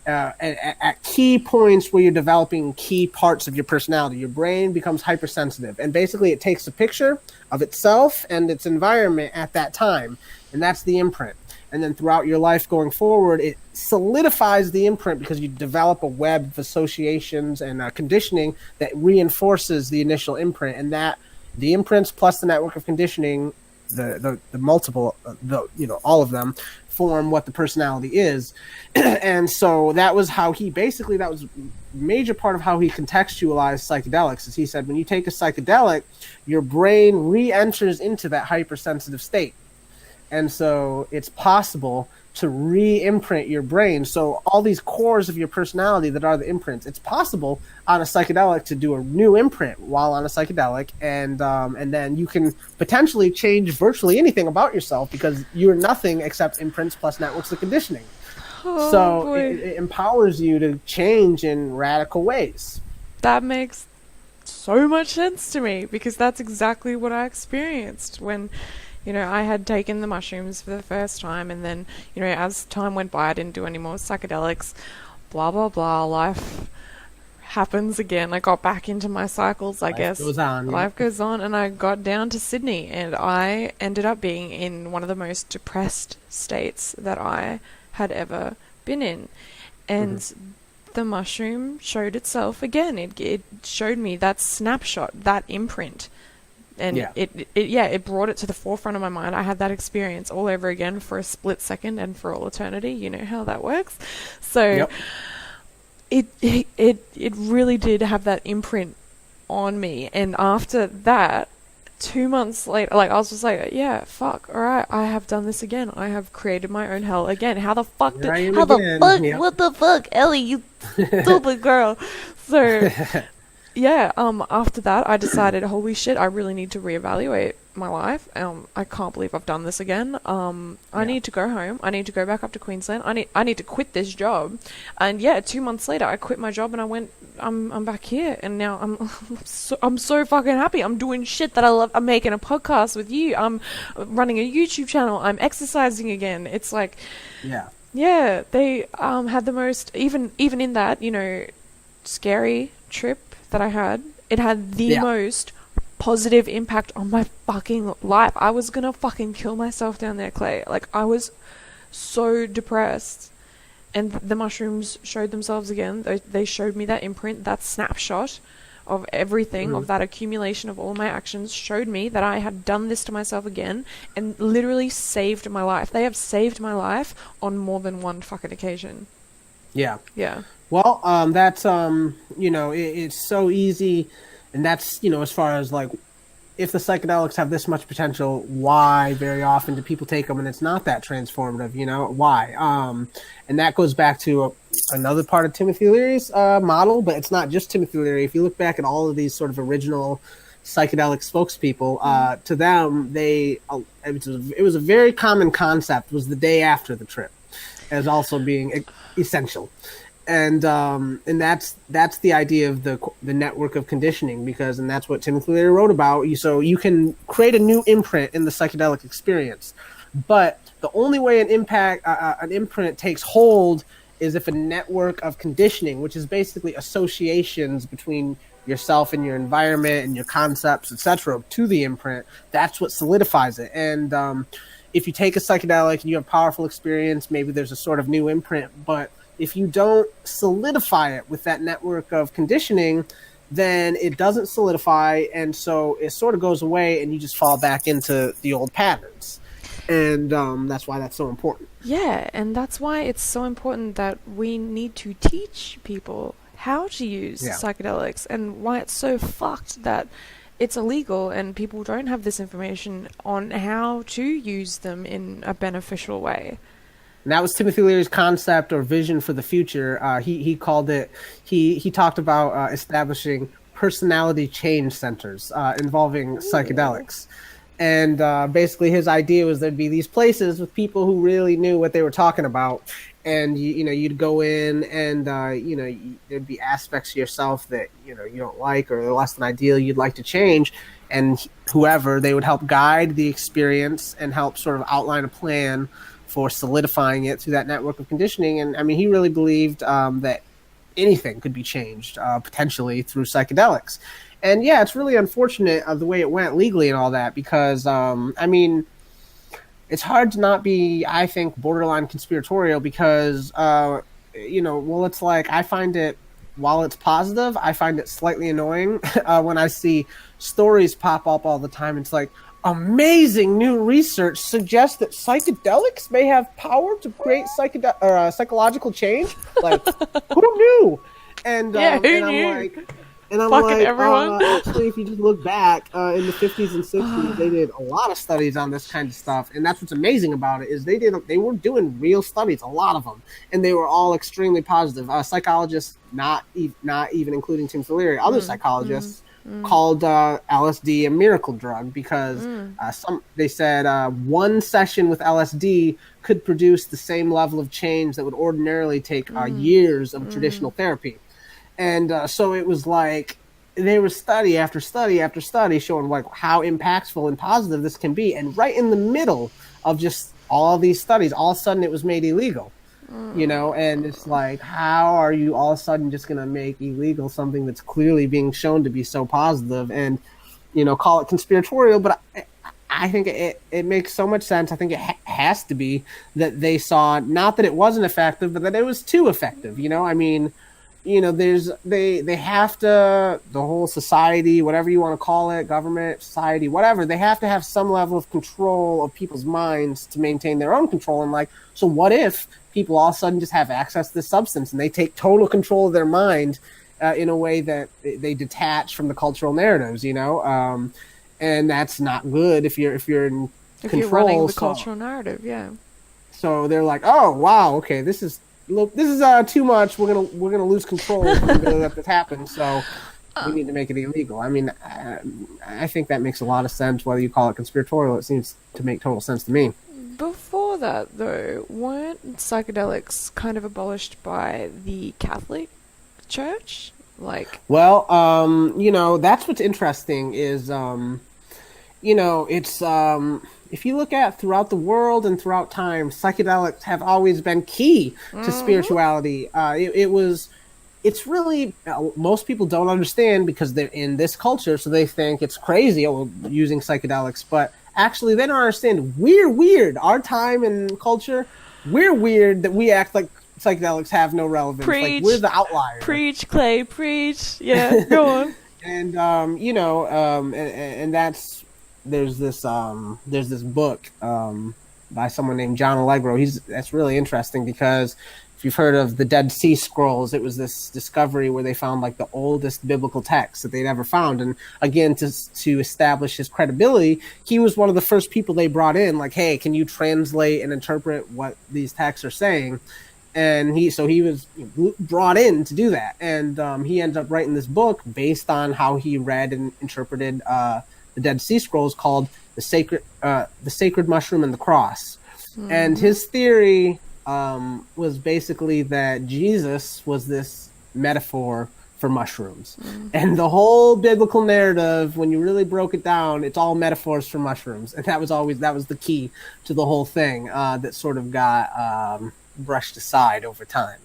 at key points where you're developing key parts of your personality, your brain becomes hypersensitive. And basically it takes a picture of itself and its environment at that time, and that's the imprint. And then throughout your life going forward, it solidifies the imprint because you develop a web of associations and conditioning that reinforces the initial imprint. And that the imprints plus the network of conditioning, the multiple, all of them form what the personality is. And so that was how that was a major part of how he contextualized psychedelics. As he said, when you take a psychedelic, your brain re-enters into that hypersensitive state. And so it's possible to re-imprint your brain. So all these cores of your personality that are the imprints, it's possible on a psychedelic to do a new imprint while on a psychedelic. And then you can potentially change virtually anything about yourself because you're nothing except imprints plus networks of conditioning. So it empowers you to change in radical ways. That makes so much sense to me because that's exactly what I experienced when I had taken the mushrooms for the first time, and then, as time went by, I didn't do any more psychedelics, blah, blah, blah. Life happens again. I got back into my cycles, I guess. Life goes on, and I got down to Sydney, and I ended up being in one of the most depressed states that I had ever been in. And the mushroom showed itself again. It showed me that snapshot, that imprint. And it brought it to the forefront of my mind. I had that experience all over again for a split second and for all eternity. You know how that works. So it really did have that imprint on me. And after that, 2 months later, I was just like, yeah, fuck, all right, I have done this again. I have created my own hell again. What the fuck, Ellie, you stupid girl. So... after that, I decided, holy shit, I really need to reevaluate my life. I can't believe I've done this again. I Yeah. need to go home. I need to go back up to Queensland. I need to quit this job. And yeah, 2 months later, I quit my job and I went. I'm back here, and now I'm so fucking happy. I'm doing shit that I love. I'm making a podcast with you. I'm running a YouTube channel. I'm exercising again. It's like, Yeah. yeah, they had the most, even in that, scary trip that I had. It had the Yeah. most positive impact on my fucking life. I was gonna fucking kill myself down there, Clay. Like, I was so depressed. And the mushrooms showed themselves again. They showed me that imprint, that snapshot of everything, of that accumulation of all my actions, showed me that I had done this to myself again and literally saved my life. They have saved my life on more than one fucking occasion. Yeah. Yeah. Well, that's it's so easy, and that's as far as like, if the psychedelics have this much potential, why very often do people take them and it's not that transformative? Why? And that goes back to another part of Timothy Leary's model, but it's not just Timothy Leary. If you look back at all of these sort of original psychedelic spokespeople, to them, it was a very common concept. Was the day after the trip as also being essential. And that's the idea of the network of conditioning, and that's what Timothy Leary wrote about. So you can create a new imprint in the psychedelic experience, but the only way an imprint takes hold is if a network of conditioning, which is basically associations between yourself and your environment and your concepts, etc., to the imprint, that's what solidifies it. And if you take a psychedelic and you have powerful experience, maybe there's a sort of new imprint, but if you don't solidify it with that network of conditioning, then it doesn't solidify, and so it sort of goes away, and you just fall back into the old patterns. And that's why that's so important. Yeah, and that's why it's so important that we need to teach people how to use psychedelics, and why it's so fucked that it's illegal and people don't have this information on how to use them in a beneficial way. And that was Timothy Leary's concept or vision for the future. He called it. He talked about establishing personality change centers involving psychedelics, and basically his idea was there'd be these places with people who really knew what they were talking about, and you'd go in, and there'd be aspects of yourself that you don't like or less than ideal you'd like to change, and whoever, they would help guide the experience and help sort of outline a plan for solidifying it through that network of conditioning. And I mean, he really believed that anything could be changed potentially through psychedelics. And yeah, it's really unfortunate of the way it went legally and all that, because I mean, it's hard to not be, I think, borderline conspiratorial, because it's like, I find it, while it's positive, I find it slightly annoying when I see stories pop up all the time. It's like, amazing new research suggests that psychedelics may have power to create psychological change. Like, who knew? And who and knew? I'm Fucking like, everyone. actually, if you just look back in the 50s and 60s, they did a lot of studies on this kind of stuff, and that's what's amazing about it, is they were doing real studies, a lot of them, and they were all extremely positive. Psychologists, not even including Tim Leary, other psychologists. Called LSD a miracle drug, because they said one session with LSD could produce the same level of change that would ordinarily take years of traditional therapy. And so it was like there was study after study after study showing like how impactful and positive this can be. And right in the middle of just all these studies, all of a sudden it was made illegal. And it's like, how are you all of a sudden just going to make illegal something that's clearly being shown to be so positive, and, call it conspiratorial? But I think it makes so much sense. I think it has to be that they saw, not that it wasn't effective, but that it was too effective. I mean, they have to, the whole society, whatever you want to call it, government, society, whatever, they have to have some level of control of people's minds to maintain their own control. And like, so what if people all of a sudden just have access to this substance and they take total control of their mind in a way that they detach from the cultural narratives, and that's not good if you're in If control. you're running the cultural narrative, yeah. So they're like, oh wow, okay, this is too much. We're gonna lose control if we let this happen. So we need to make it illegal. I mean, I think that makes a lot of sense. Whether you call it conspiratorial, it seems to make total sense to me. Before that, though, weren't psychedelics kind of abolished by the Catholic Church? Like, Well, that's what's interesting is, it's if you look at throughout the world and throughout time, psychedelics have always been key to spirituality. It's really most people don't understand because they're in this culture, so they think it's crazy using psychedelics, but actually they don't understand. We're weird. Our time and culture, we're weird that we act like psychedelics have no relevance. Like preach, we're the outlier. preach, Clay, preach. Yeah, go on. And and that's there's this book by someone named John Allegro. That's really interesting because if you've heard of the Dead Sea Scrolls, it was this discovery where they found like the oldest biblical texts that they'd ever found. And again, to establish his credibility, he was one of the first people they brought in. Like, hey, can you translate and interpret what these texts are saying? And he was brought in to do that, and he ended up writing this book based on how he read and interpreted the Dead Sea Scrolls, called the Sacred Mushroom and the Cross. And his theory was basically that Jesus was this metaphor for mushrooms, and the whole biblical narrative, when you really broke it down, it's all metaphors for mushrooms, and that was the key to the whole thing that sort of got brushed aside over time.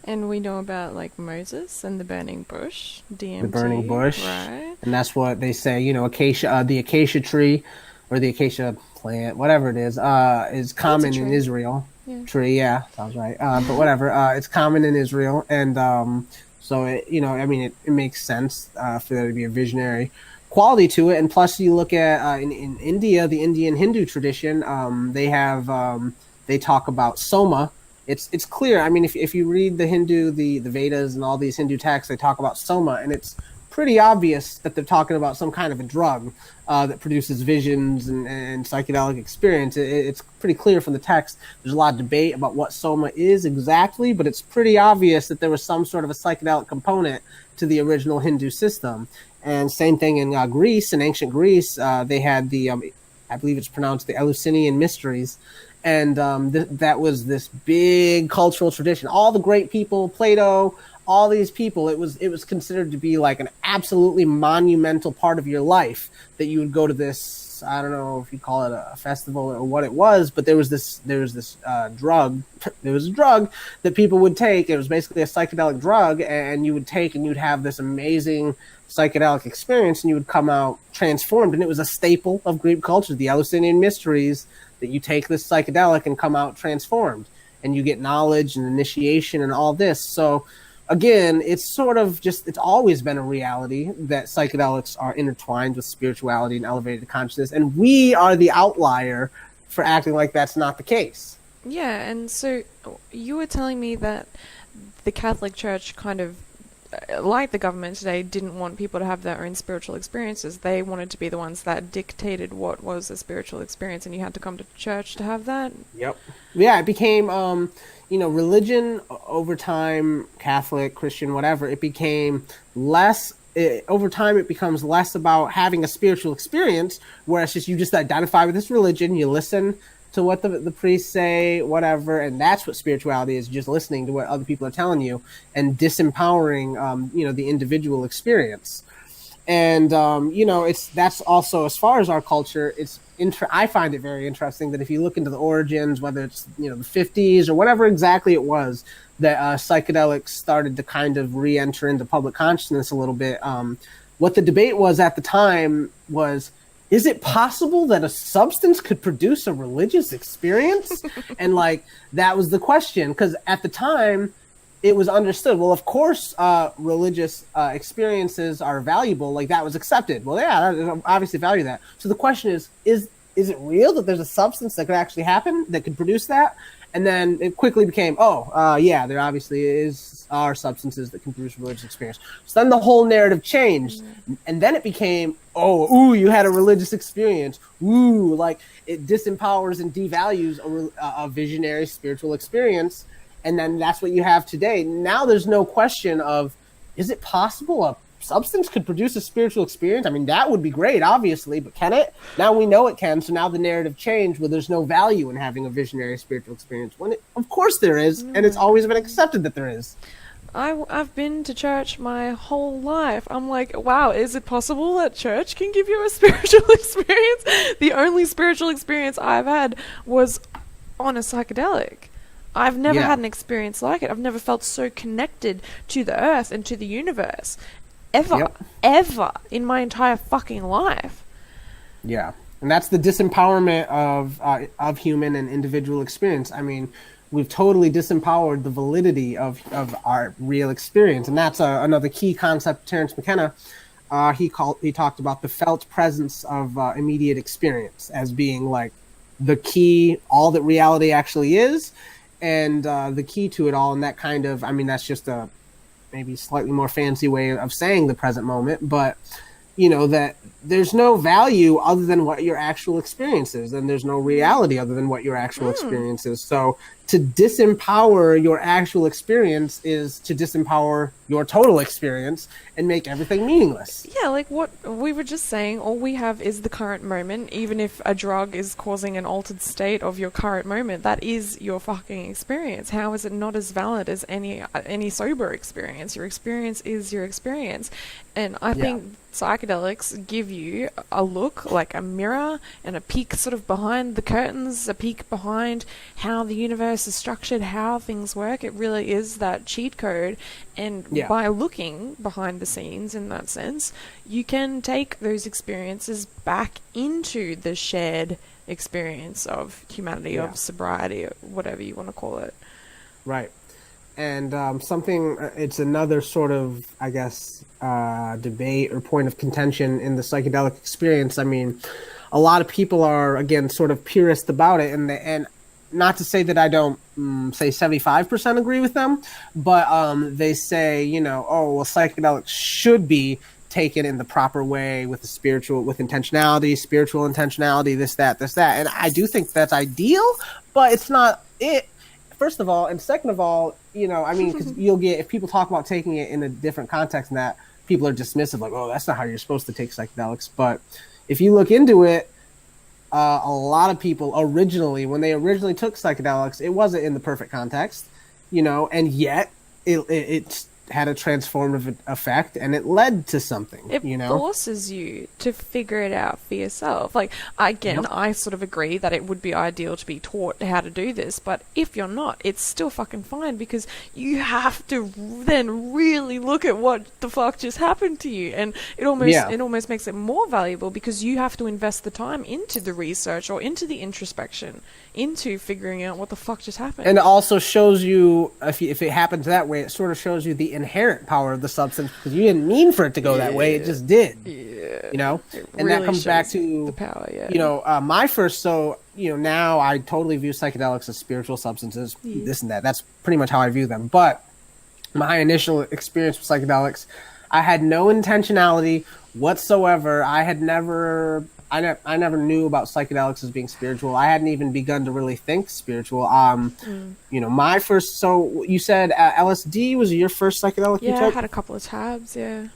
And we know about like Moses and the burning bush, DMT. The burning bush, right? And that's what they say. Acacia, the acacia tree, or the acacia plant, whatever it is common in Israel. Yeah. Tree, yeah, sounds right. But whatever, it's common in Israel, and so it makes sense for there to be a visionary quality to it. And plus, you look at in India, the Indian Hindu tradition, they talk about soma. It's clear. I mean, if you read the Vedas and all these Hindu texts, they talk about soma, and it's pretty obvious that they're talking about some kind of a drug that produces visions and psychedelic experience. It's pretty clear from the text. There's a lot of debate about what soma is exactly, but it's pretty obvious that there was some sort of a psychedelic component to the original Hindu system. And same thing in Greece, in ancient Greece, they had I believe it's pronounced the Eleusinian Mysteries. And that was this big cultural tradition. All the great people, Plato, all these people, it was considered to be like an absolutely monumental part of your life, that you would go to this, I don't know if you call it a festival or what it was, but there was this drug. There was a drug that people would take. It was basically a psychedelic drug, and you would take, and you'd have this amazing psychedelic experience, and you would come out transformed. And it was a staple of Greek culture, the Eleusinian Mysteries, that you take this psychedelic and come out transformed, and you get knowledge and initiation and all this. So again, it's always been a reality that psychedelics are intertwined with spirituality and elevated consciousness, and we are the outlier for acting like that's not the case. Yeah, and so you were telling me that the Catholic Church kind of, like the government today, didn't want people to have their own spiritual experiences. They wanted to be the ones that dictated what was a spiritual experience, and you had to come to church to have that. Yep. Yeah, it became, religion over time, Catholic, Christian, whatever, it became less. Over time, it becomes less about having a spiritual experience, where it's just you just identify with this religion, you listen to what the priests say, whatever, and that's what spirituality is, just listening to what other people are telling you and disempowering, the individual experience. And, that's also, as far as our culture, I find it very interesting that if you look into the origins, whether it's, the 50s or whatever exactly it was, that psychedelics started to kind of re-enter into public consciousness a little bit. What the debate was at the time was, is it possible that a substance could produce a religious experience? And that was the question, because at the time it was understood, well, of course, religious experiences are valuable. Like, that was accepted. Well, yeah, obviously value that. So the question is it real that there's a substance that could actually happen that could produce that? And then it quickly became, yeah, there obviously are substances that can produce religious experience. So then the whole narrative changed. And then it became, you had a religious experience. It disempowers and devalues a visionary spiritual experience. And then that's what you have today. Now there's no question of, is it possible a substance could produce a spiritual experience, I mean, that would be great, obviously, but can it? Now we know it can, so now the narrative changed where there's no value in having a visionary spiritual experience. Of course there is, and it's always been accepted that there is. I've been to church my whole life. I'm like, wow, is it possible that church can give you a spiritual experience? The only spiritual experience I've had was on a psychedelic. I've never had an experience like it. I've never felt so connected to the earth and to the universe. Ever in my entire fucking life. Yeah. And that's the disempowerment of human and individual experience. I mean, we've totally disempowered the validity of our real experience. And that's another key concept Terence McKenna, he talked about the felt presence of immediate experience as being like the key, all that reality actually is, and the key to it all. And that kind of, I mean, that's just a maybe slightly more fancy way of saying the present moment, but you know, that there's no value other than what your actual experience is, and there's no reality other than what your actual experience is. So to disempower your actual experience is to disempower your total experience and make everything meaningless. Yeah, like what we were just saying, all we have is the current moment. Even if a drug is causing an altered state of your current moment, that is your fucking experience. How is it not as valid as any sober experience? Your experience is your experience. And I think psychedelics give you a look, like a mirror, and a peek sort of behind the curtains, a peek behind how the universe is structured, how things work. It really is that cheat code. And by looking behind the scenes in that sense, you can take those experiences back into the shared experience of humanity, of sobriety, or whatever you want to call it. Right. And it's another sort of, I guess, debate or point of contention in the psychedelic experience. I mean, a lot of people are, again, sort of purist about it. And not to say that I don't say 75% agree with them, but they say, you know, oh, well, psychedelics should be taken in the proper way with intentionality, spiritual intentionality, this, that. And I do think that's ideal, but it's not it. First of all, and second of all, you know, I mean, because you'll get, if people talk about taking it in a different context than that, people are dismissive, like, oh, that's not how you're supposed to take psychedelics. But if you look into it, a lot of people originally, when they originally took psychedelics, it wasn't in the perfect context, you know, and yet it had a transformative effect, and it led to something. It forces you to figure it out for yourself. Like, again, I sort of agree that it would be ideal to be taught how to do this, but if you're not, it's still fucking fine, because you have to then really look at what the fuck just happened to you, and it almost makes it more valuable because you have to invest the time into the research or into the introspection, into figuring out what the fuck just happened. And it also shows you, if it happens that way, it sort of shows you the inherent power of the substance, because you didn't mean for it to go that way, it just did. You know, and really that comes back to the power. You know, my first. So you know, now I totally view psychedelics as spiritual substances. This and that. That's pretty much how I view them. But my initial experience with psychedelics, I had no intentionality whatsoever. I never knew about psychedelics as being spiritual. I hadn't even begun to really think spiritual. You know, my first. So you said LSD was your first psychedelic you took? Yeah, I had a couple of tabs. Yeah,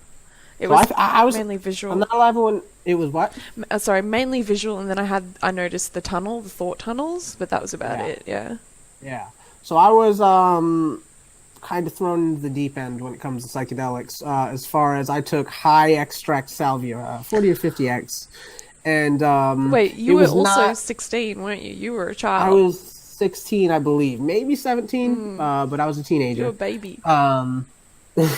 it was mainly visual. I'm not allowed it was what? Sorry, mainly visual, and then I noticed the thought tunnels, but that was about it. Yeah. Yeah. So I was kind of thrown into the deep end when it comes to psychedelics. As far as I took high extract salvia, 40 or 50x. And wait, you were also 16, weren't you? You were a child. I was 16, I believe, maybe 17, but I was a teenager. You were a baby.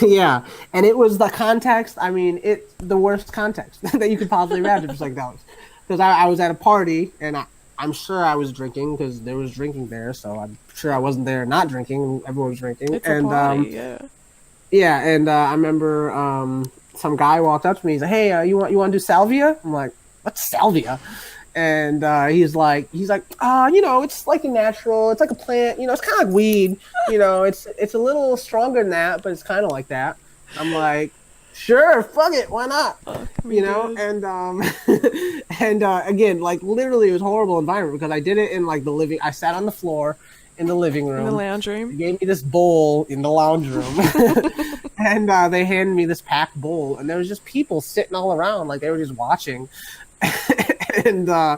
Yeah, and it was the context. I mean, it's the worst context that you could possibly imagine for psychedelics. Because I was at a party, and I'm sure I was drinking because there was drinking there. So I'm sure I wasn't there not drinking. Everyone was drinking. It's a party, yeah. Yeah, and I remember some guy walked up to me. He's like, "Hey, you want to do salvia?" I'm like, "What's salvia?" And he's like, you know, it's like a natural, it's like a plant, you know, it's kind of like weed, you know, it's a little stronger than that, but it's kind of like that. I'm like, sure, fuck it, why not? You know, and again, like literally it was a horrible environment because I did it in like I sat on the floor in the living room. In the lounge room. They gave me this bowl in the lounge room. And they handed me this packed bowl, and there was just people sitting all around, like they were just watching. and uh,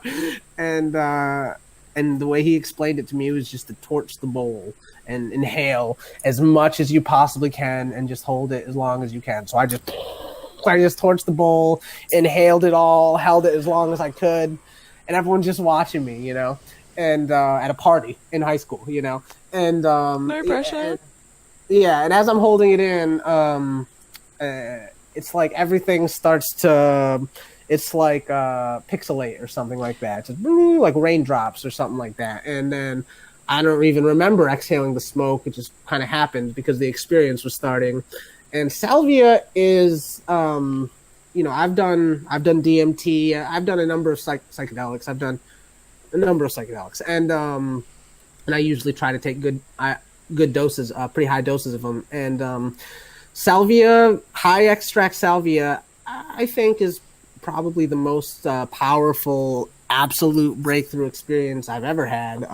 and uh, and the way he explained it to me was just to torch the bowl and inhale as much as you possibly can, and just hold it as long as you can. So I just torched the bowl, inhaled it all, held it as long as I could, and everyone's just watching me, and at a party in high school, and No pressure. yeah, and as I'm holding it in, it's like everything starts to, it's like pixelate or something like that, just like raindrops or something like that, and then I don't even remember exhaling the smoke. It just kind of happened because the experience was starting. And salvia is, I've done DMT, I've done a number of psychedelics, I've done a number of psychedelics, and I usually try to take good doses, pretty high doses of them. And salvia, high extract salvia, I think is probably the most powerful absolute breakthrough experience I've ever had.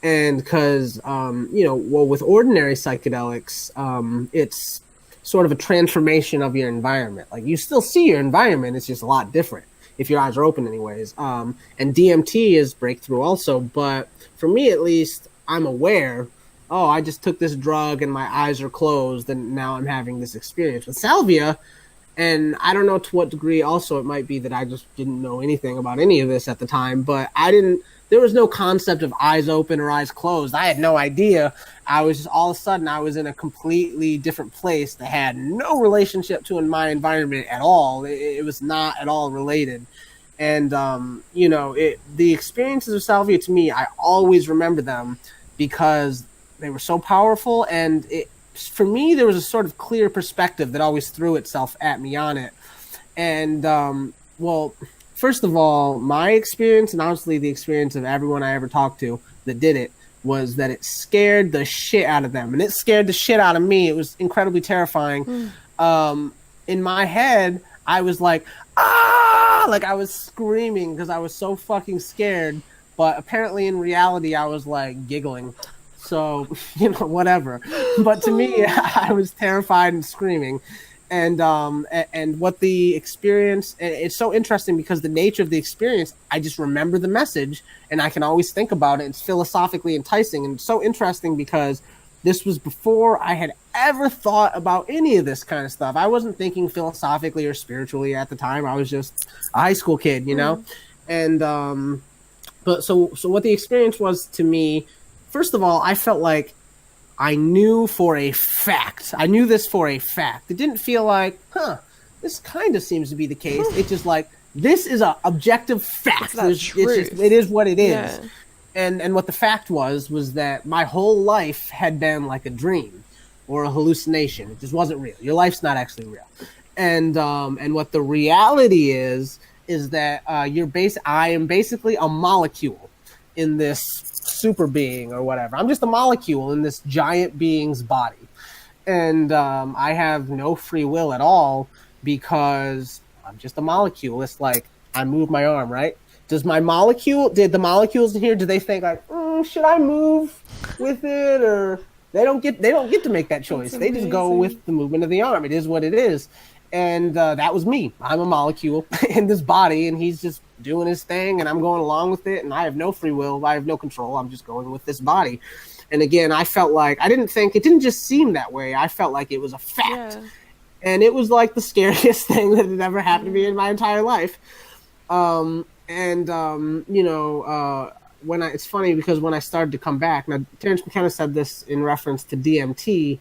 And because, with ordinary psychedelics, it's sort of a transformation of your environment. Like you still see your environment, it's just a lot different if your eyes are open anyways. And DMT is breakthrough also, but for me at least, I'm aware, oh, I just took this drug and my eyes are closed and now I'm having this experience. With salvia, and I don't know to what degree also it might be that I just didn't know anything about any of this at the time, but there was no concept of eyes open or eyes closed. I had no idea. I was just, all of a sudden, I was in a completely different place that had no relationship to my environment at all. It was not at all related. And, the experiences of salvia to me, I always remember them because they were so powerful. And for me, there was a sort of clear perspective that always threw itself at me on it. And, first of all, my experience, and honestly the experience of everyone I ever talked to that did it, was that it scared the shit out of them. And it scared the shit out of me. It was incredibly terrifying. In my head, I was like, ah! Like I was screaming because I was so fucking scared. But apparently in reality, I was like giggling. So, whatever. But to me, I was terrified and screaming. And what the experience, it's so interesting because the nature of the experience, I just remember the message and I can always think about it. It's philosophically enticing, and it's so interesting because this was before I had ever thought about any of this kind of stuff. I wasn't thinking philosophically or spiritually at the time. I was just a high school kid, And but so what the experience was to me, first of all, I felt like I knew for a fact. I knew this for a fact. It didn't feel like, this kind of seems to be the case. It's just like, this is an objective fact. It is what it is. Yeah. And what the fact was that my whole life had been like a dream or a hallucination. It just wasn't real. Your life's not actually real. And what the reality is that I am basically a molecule in this super being or whatever. I'm just a molecule in this giant being's body. And I have no free will at all because I'm just a molecule. It's like I move my arm, right? Did the molecules in here, do they think like, should I move with it? Or they don't get to make that choice. They just go with the movement of the arm. It is what it is. And that was me. I'm a molecule in this body, and he's just doing his thing, and I'm going along with it, and I have no free will. I have no control. I'm just going with this body. And again, I felt like it didn't just seem that way. I felt like it was a fact. Yeah. And it was like the scariest thing that had ever happened to me in my entire life. It's funny because when I started to come back, now Terence McKenna said this in reference to DMT,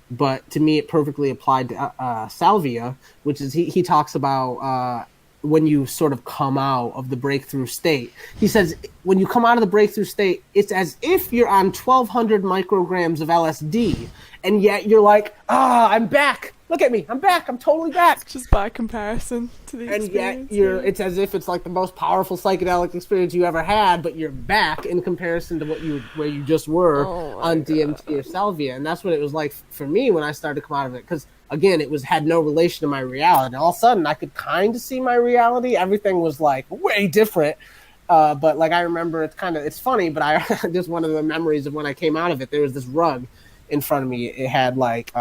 but to me it perfectly applied to salvia, which is he talks about when you sort of come out of the breakthrough state. He says when you come out of the breakthrough state, it's as if you're on 1,200 micrograms of LSD, and yet you're like, I'm back. Look at me. I'm back. I'm totally back. Just by comparison to the experience. And yet it's as if it's like the most powerful psychedelic experience you ever had, but you're back in comparison to where you just were on DMT or salvia. And that's what it was like for me when I started to come out of it. Because again, had no relation to my reality. All of a sudden I could kind of see my reality. Everything was like way different. But like I remember it's funny, but just one of the memories of when I came out of it, there was this rug in front of me. It had like,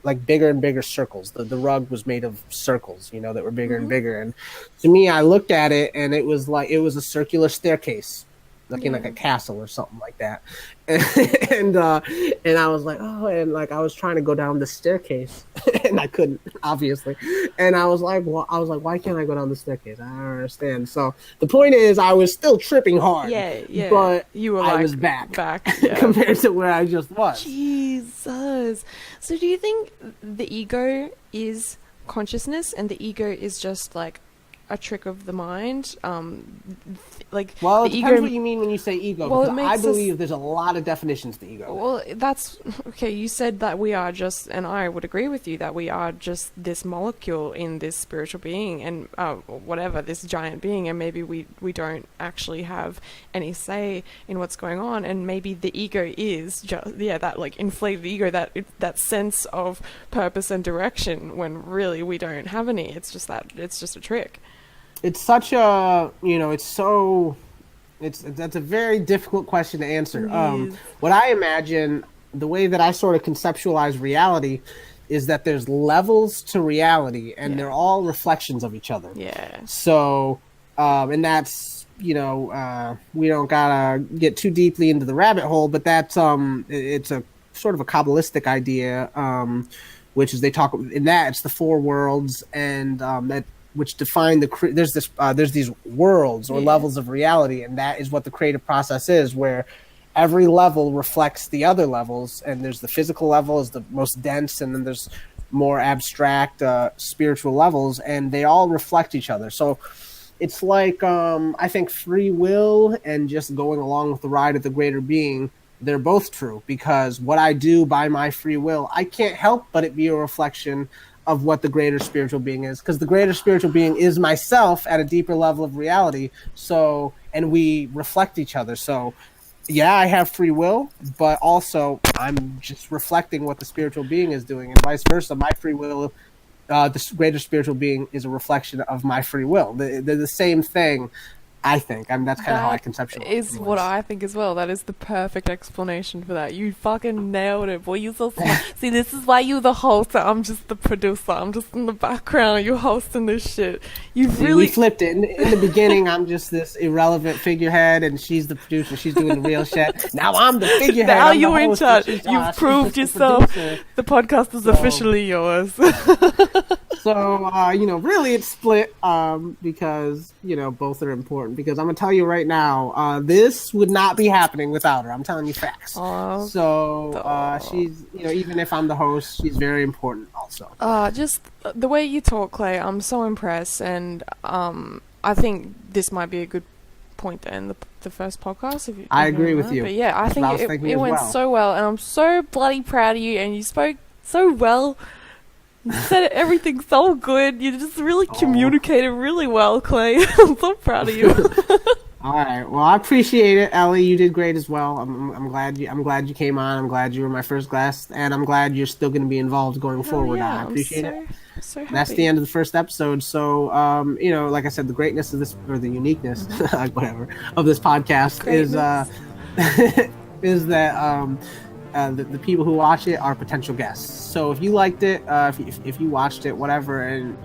like bigger and bigger circles. The rug was made of circles, that were bigger and bigger. And to me, I looked at it and it was a circular staircase, looking like a castle or something like that. And I was like, oh, and like I was trying to go down the staircase and I couldn't, obviously. And I was like, why can't I go down the staircase? I don't understand. So the point is, I was still tripping hard. Yeah. But you were I was back compared to where I just was. Jesus. So do you think the ego is consciousness and the ego is just like a trick of the mind? Well, it depends what you mean when you say ego. Well, I believe there's a lot of definitions to ego. Well, that's okay. You said that we are just, and I would agree with you that we are just this molecule in this spiritual being, and whatever, this giant being, and maybe we don't actually have any say in what's going on, and maybe the ego is just that like inflated ego, that sense of purpose and direction, when really we don't have any. It's just a trick. It's such a, that's a very difficult question to answer. What I imagine, the way that I sort of conceptualize reality is that there's levels to reality and they're all reflections of each other. Yeah. So, and that's, we don't gotta get too deeply into the rabbit hole, but that's, it's a sort of a Kabbalistic idea, which is they talk in that it's the four worlds, and, which define there's these worlds or levels of reality, and that is what the creative process is, where every level reflects the other levels, and there's the physical level is the most dense, and then there's more abstract spiritual levels, and they all reflect each other. So it's like I think free will and just going along with the ride of the greater being, they're both true, because what I do by my free will, I can't help but it be a reflection of what the greater spiritual being is, because the greater spiritual being is myself at a deeper level of reality. So, and we reflect each other. So yeah, I have free will, but also I'm just reflecting what the spiritual being is doing, and vice versa. My free will, the greater spiritual being is a reflection of my free will. They're the same thing, I think. I mean, that's kind of how I conceptualize it. Is what I think as well. That is the perfect explanation for that. You fucking nailed it, boy. You're so smart. See, this is why you're the host. I'm just the producer. I'm just in the background. You're hosting this shit. We flipped it. In the beginning, I'm just this irrelevant figurehead, and she's the producer. She's doing the real shit. Now I'm the figurehead. Now you're in charge. You've proved yourself. The podcast is officially yours. So, really it's split because, both are important. Because I'm going to tell you right now, this would not be happening without her. I'm telling you facts. So, she's, even if I'm the host, she's very important also. Just the way you talk, Clay, I'm so impressed. And I think this might be a good point to end the first podcast. I agree with you. But yeah, I think it went so well. And I'm so bloody proud of you. And you spoke so well. You said everything so good. You just really communicated really well, Clay. I'm so proud of you. All right. Well, I appreciate it, Ellie. You did great as well. I'm glad you came on. I'm glad you were my first guest, and I'm glad you're still going to be involved going forward. Yeah, I appreciate it. So happy. That's the end of the first episode. So, like I said, the greatness of this, or the uniqueness, whatever, of this podcast is that. The people who watch it are potential guests. So if you liked it, if you watched it, whatever, and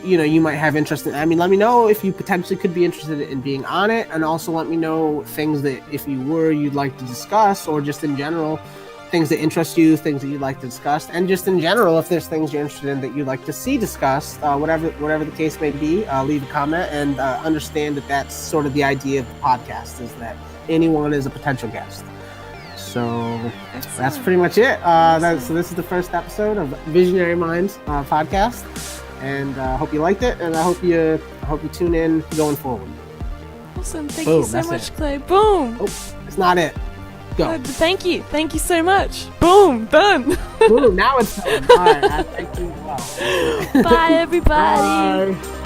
you might have interest in. I mean, let me know if you potentially could be interested in being on it, and also let me know things that if you were you'd like to discuss, or just in general things that interest you, things that you'd like to discuss, and just in general if there's things you're interested in that you'd like to see discussed. Whatever the case may be, leave a comment and understand that that's sort of the idea of the podcast, is that anyone is a potential guest. So that's pretty much it. So this is the first episode of Visionary Minds podcast, and I hope you liked it, and I hope you tune in going forward. Awesome! Thank you so much, Clay. Boom. Oh, it's not it. Go. Thank you so much. Boom, done. Boom. Now it's done. All right. Thank you. Wow. Bye, everybody. Bye.